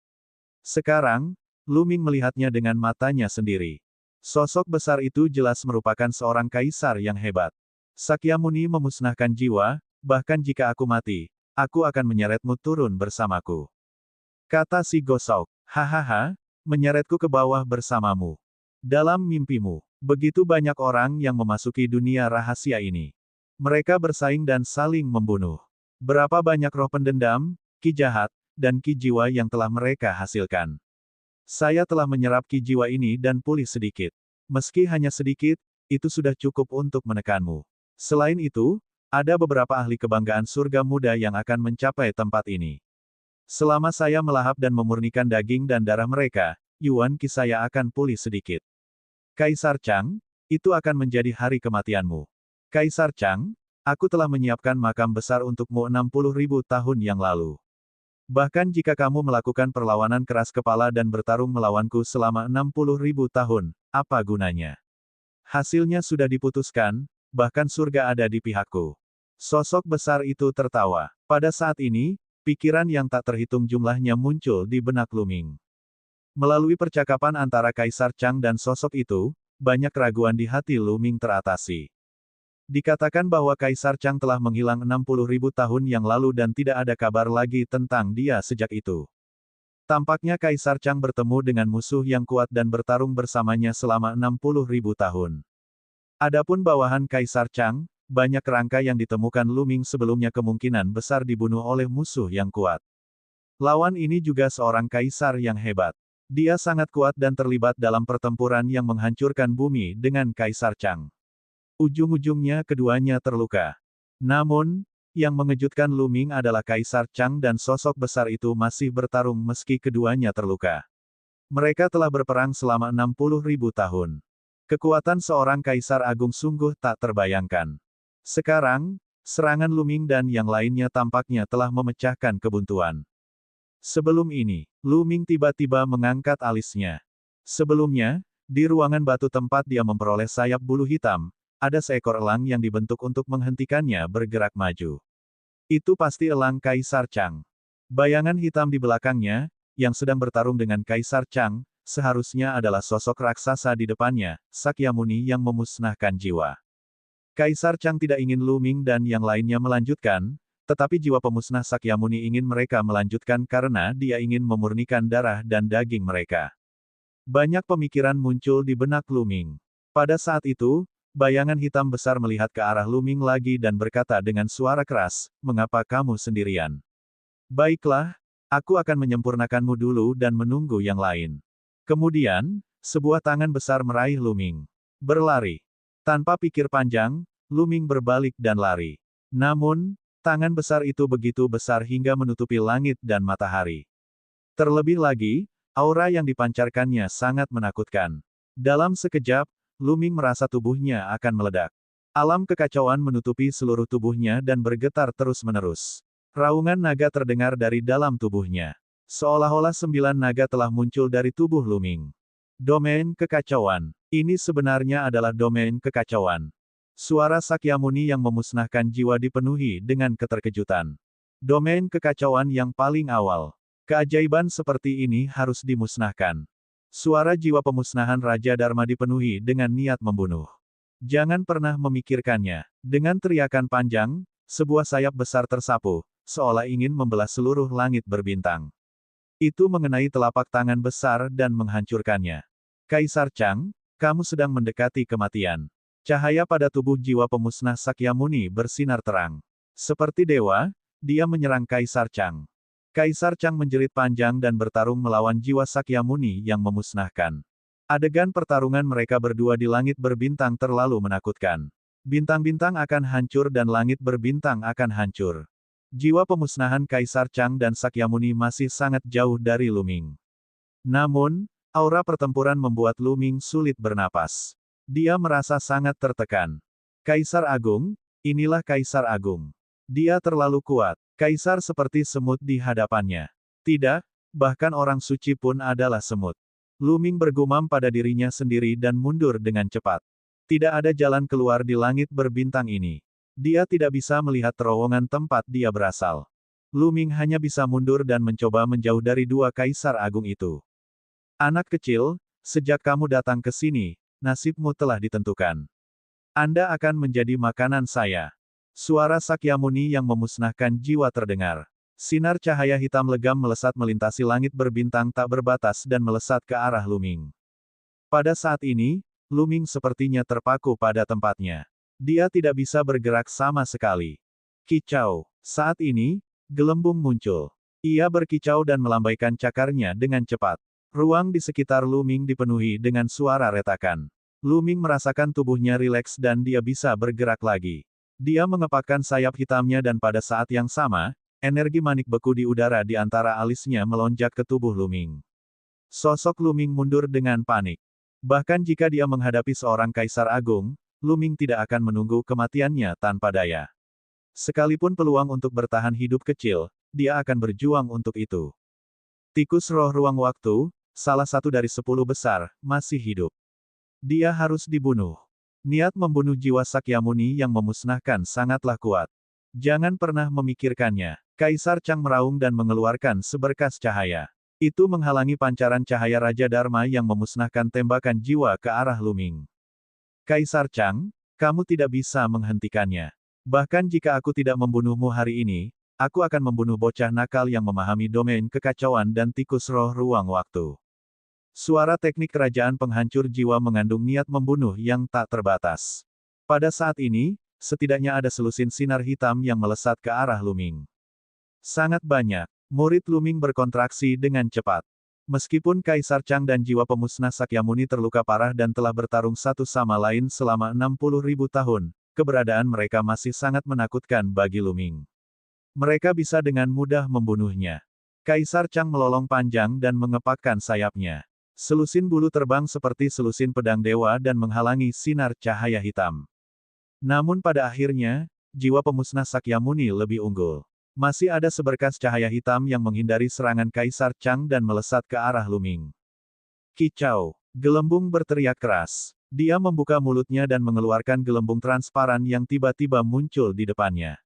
Sekarang, Luming melihatnya dengan matanya sendiri. Sosok besar itu jelas merupakan seorang kaisar yang hebat. Sakyamuni memusnahkan jiwa, bahkan jika aku mati, aku akan menyeretmu turun bersamaku. Kata si gosok, hahaha, menyeretku ke bawah bersamamu. Dalam mimpimu, begitu banyak orang yang memasuki dunia rahasia ini. Mereka bersaing dan saling membunuh. Berapa banyak roh pendendam, ki jahat, dan ki jiwa yang telah mereka hasilkan. Saya telah menyerap ki jiwa ini dan pulih sedikit. Meski hanya sedikit, itu sudah cukup untuk menekanmu. Selain itu, Ada beberapa ahli kebanggaan surga muda yang akan mencapai tempat ini. Selama saya melahap dan memurnikan daging dan darah mereka, Yuan Qi saya akan pulih sedikit. Kaisar Chang, itu akan menjadi hari kematianmu. Kaisar Chang, aku telah menyiapkan makam besar untukmu 60.000 tahun yang lalu. Bahkan jika kamu melakukan perlawanan keras kepala dan bertarung melawanku selama 60.000 tahun, apa gunanya? Hasilnya sudah diputuskan, bahkan surga ada di pihakku. Sosok besar itu tertawa. Pada saat ini, pikiran yang tak terhitung jumlahnya muncul di benak Lu Ming. Melalui percakapan antara Kaisar Chang dan sosok itu, banyak keraguan di hati Lu Ming teratasi. Dikatakan bahwa Kaisar Chang telah menghilang 60.000 tahun yang lalu dan tidak ada kabar lagi tentang dia sejak itu. Tampaknya Kaisar Chang bertemu dengan musuh yang kuat dan bertarung bersamanya selama 60.000 tahun. Adapun bawahan Kaisar Chang, banyak kerangka yang ditemukan Lu Ming sebelumnya kemungkinan besar dibunuh oleh musuh yang kuat. Lawan ini juga seorang kaisar yang hebat. Dia sangat kuat dan terlibat dalam pertempuran yang menghancurkan bumi dengan Kaisar Chang. Ujung-ujungnya keduanya terluka. Namun, yang mengejutkan Lu Ming adalah Kaisar Chang dan sosok besar itu masih bertarung meski keduanya terluka. Mereka telah berperang selama 60.000 tahun. Kekuatan seorang Kaisar Agung sungguh tak terbayangkan. Sekarang, serangan Lu Ming dan yang lainnya tampaknya telah memecahkan kebuntuan. Sebelum ini, Lu Ming tiba-tiba mengangkat alisnya. Sebelumnya, di ruangan batu tempat dia memperoleh sayap bulu hitam, ada seekor elang yang dibentuk untuk menghentikannya bergerak maju. Itu pasti elang Kaisar Chang. Bayangan hitam di belakangnya, yang sedang bertarung dengan Kaisar Chang, seharusnya adalah sosok raksasa di depannya, Sakyamuni yang memusnahkan jiwa. Kaisar Chang tidak ingin Lu Ming dan yang lainnya melanjutkan, tetapi jiwa pemusnah Sakyamuni ingin mereka melanjutkan karena dia ingin memurnikan darah dan daging mereka. Banyak pemikiran muncul di benak Lu Ming. Pada saat itu, bayangan hitam besar melihat ke arah Lu Ming lagi dan berkata dengan suara keras, "Mengapa kamu sendirian? Baiklah, aku akan menyempurnakanmu dulu dan menunggu yang lain." Kemudian, sebuah tangan besar meraih Lu Ming. Berlari. Tanpa pikir panjang, Lu Ming berbalik dan lari. Namun, tangan besar itu begitu besar hingga menutupi langit dan matahari. Terlebih lagi, aura yang dipancarkannya sangat menakutkan. Dalam sekejap, Lu Ming merasa tubuhnya akan meledak. Alam kekacauan menutupi seluruh tubuhnya dan bergetar terus-menerus. Raungan naga terdengar dari dalam tubuhnya. Seolah-olah 9 naga telah muncul dari tubuh Lu Ming. Domain kekacauan. Ini sebenarnya adalah domain kekacauan. Suara Sakyamuni yang memusnahkan jiwa dipenuhi dengan keterkejutan. Domain kekacauan yang paling awal. Keajaiban seperti ini harus dimusnahkan. Suara jiwa pemusnahan Raja Dharma dipenuhi dengan niat membunuh. Jangan pernah memikirkannya. Dengan teriakan panjang, sebuah sayap besar tersapu, seolah ingin membelah seluruh langit berbintang. Itu mengenai telapak tangan besar dan menghancurkannya. Kaisar Chang, kamu sedang mendekati kematian. Cahaya pada tubuh jiwa pemusnah Sakyamuni bersinar terang. Seperti dewa, dia menyerang Kaisar Chang. Kaisar Chang menjerit panjang dan bertarung melawan jiwa Sakyamuni yang memusnahkan. Adegan pertarungan mereka berdua di langit berbintang terlalu menakutkan. Bintang-bintang akan hancur dan langit berbintang akan hancur. Jiwa pemusnahan Kaisar Chang dan Sakyamuni masih sangat jauh dari Lu Ming. Namun, aura pertempuran membuat Lu Ming sulit bernapas. Dia merasa sangat tertekan. Kaisar Agung, inilah Kaisar Agung. Dia terlalu kuat. Kaisar seperti semut di hadapannya. Tidak, bahkan orang suci pun adalah semut. Lu Ming bergumam pada dirinya sendiri dan mundur dengan cepat. Tidak ada jalan keluar di langit berbintang ini. Dia tidak bisa melihat terowongan tempat dia berasal. Lu Ming hanya bisa mundur dan mencoba menjauh dari dua Kaisar Agung itu. Anak kecil, sejak kamu datang ke sini, nasibmu telah ditentukan. Anda akan menjadi makanan saya. Suara Sakyamuni yang memusnahkan jiwa terdengar. Sinar cahaya hitam legam melesat melintasi langit berbintang tak berbatas dan melesat ke arah Lu Ming. Pada saat ini, Lu Ming sepertinya terpaku pada tempatnya. Dia tidak bisa bergerak sama sekali. Kicau. Saat ini, gelembung muncul. Ia berkicau dan melambaikan cakarnya dengan cepat. Ruang di sekitar Lu Ming dipenuhi dengan suara retakan. Lu Ming merasakan tubuhnya rileks dan dia bisa bergerak lagi. Dia mengepakkan sayap hitamnya dan pada saat yang sama, energi manik beku di udara di antara alisnya melonjak ke tubuh Luming. Sosok Luming mundur dengan panik. Bahkan jika dia menghadapi seorang kaisar agung, Luming tidak akan menunggu kematiannya tanpa daya. Sekalipun peluang untuk bertahan hidup kecil, dia akan berjuang untuk itu. Tikus roh ruang waktu, salah satu dari 10 besar, masih hidup. Dia harus dibunuh. Niat membunuh jiwa Sakyamuni yang memusnahkan sangatlah kuat. Jangan pernah memikirkannya. Kaisar Chang meraung dan mengeluarkan seberkas cahaya. Itu menghalangi pancaran cahaya Raja Dharma yang memusnahkan tembakan jiwa ke arah Luming. Kaisar Chang, kamu tidak bisa menghentikannya. Bahkan jika aku tidak membunuhmu hari ini, aku akan membunuh bocah nakal yang memahami domain kekacauan dan tikus roh ruang waktu. Suara teknik kerajaan penghancur jiwa mengandung niat membunuh yang tak terbatas. Pada saat ini, setidaknya ada selusin sinar hitam yang melesat ke arah Luming. Sangat banyak. Murid Luming berkontraksi dengan cepat. Meskipun Kaisar Chang dan jiwa pemusnah Sakyamuni terluka parah dan telah bertarung satu sama lain selama 60.000 tahun, keberadaan mereka masih sangat menakutkan bagi Luming. Mereka bisa dengan mudah membunuhnya. Kaisar Chang melolong panjang dan mengepakkan sayapnya. Selusin bulu terbang seperti selusin pedang dewa dan menghalangi sinar cahaya hitam. Namun pada akhirnya, jiwa pemusnah Sakyamuni lebih unggul. Masih ada seberkas cahaya hitam yang menghindari serangan Kaisar Chang dan melesat ke arah Luming. Kicau! Gelembung berteriak keras. Dia membuka mulutnya dan mengeluarkan gelembung transparan yang tiba-tiba muncul di depannya.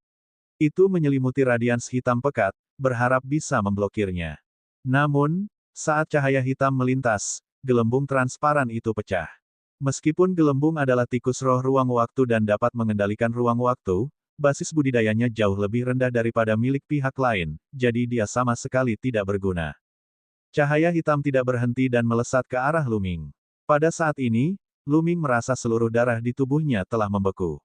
Itu menyelimuti radians hitam pekat, berharap bisa memblokirnya. Namun, saat cahaya hitam melintas, gelembung transparan itu pecah. Meskipun gelembung adalah tikus roh ruang waktu dan dapat mengendalikan ruang waktu, basis budidayanya jauh lebih rendah daripada milik pihak lain, jadi dia sama sekali tidak berguna. Cahaya hitam tidak berhenti dan melesat ke arah Luming. Pada saat ini, Luming merasa seluruh darah di tubuhnya telah membeku.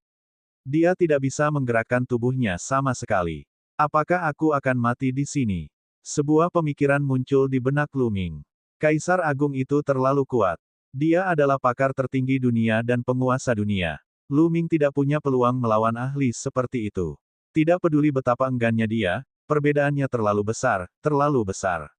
Dia tidak bisa menggerakkan tubuhnya sama sekali. Apakah aku akan mati di sini? Sebuah pemikiran muncul di benak Luming. Kaisar Agung itu terlalu kuat. Dia adalah pakar tertinggi dunia dan penguasa dunia. Luming tidak punya peluang melawan ahli seperti itu. Tidak peduli betapa enggannya dia, perbedaannya terlalu besar, terlalu besar.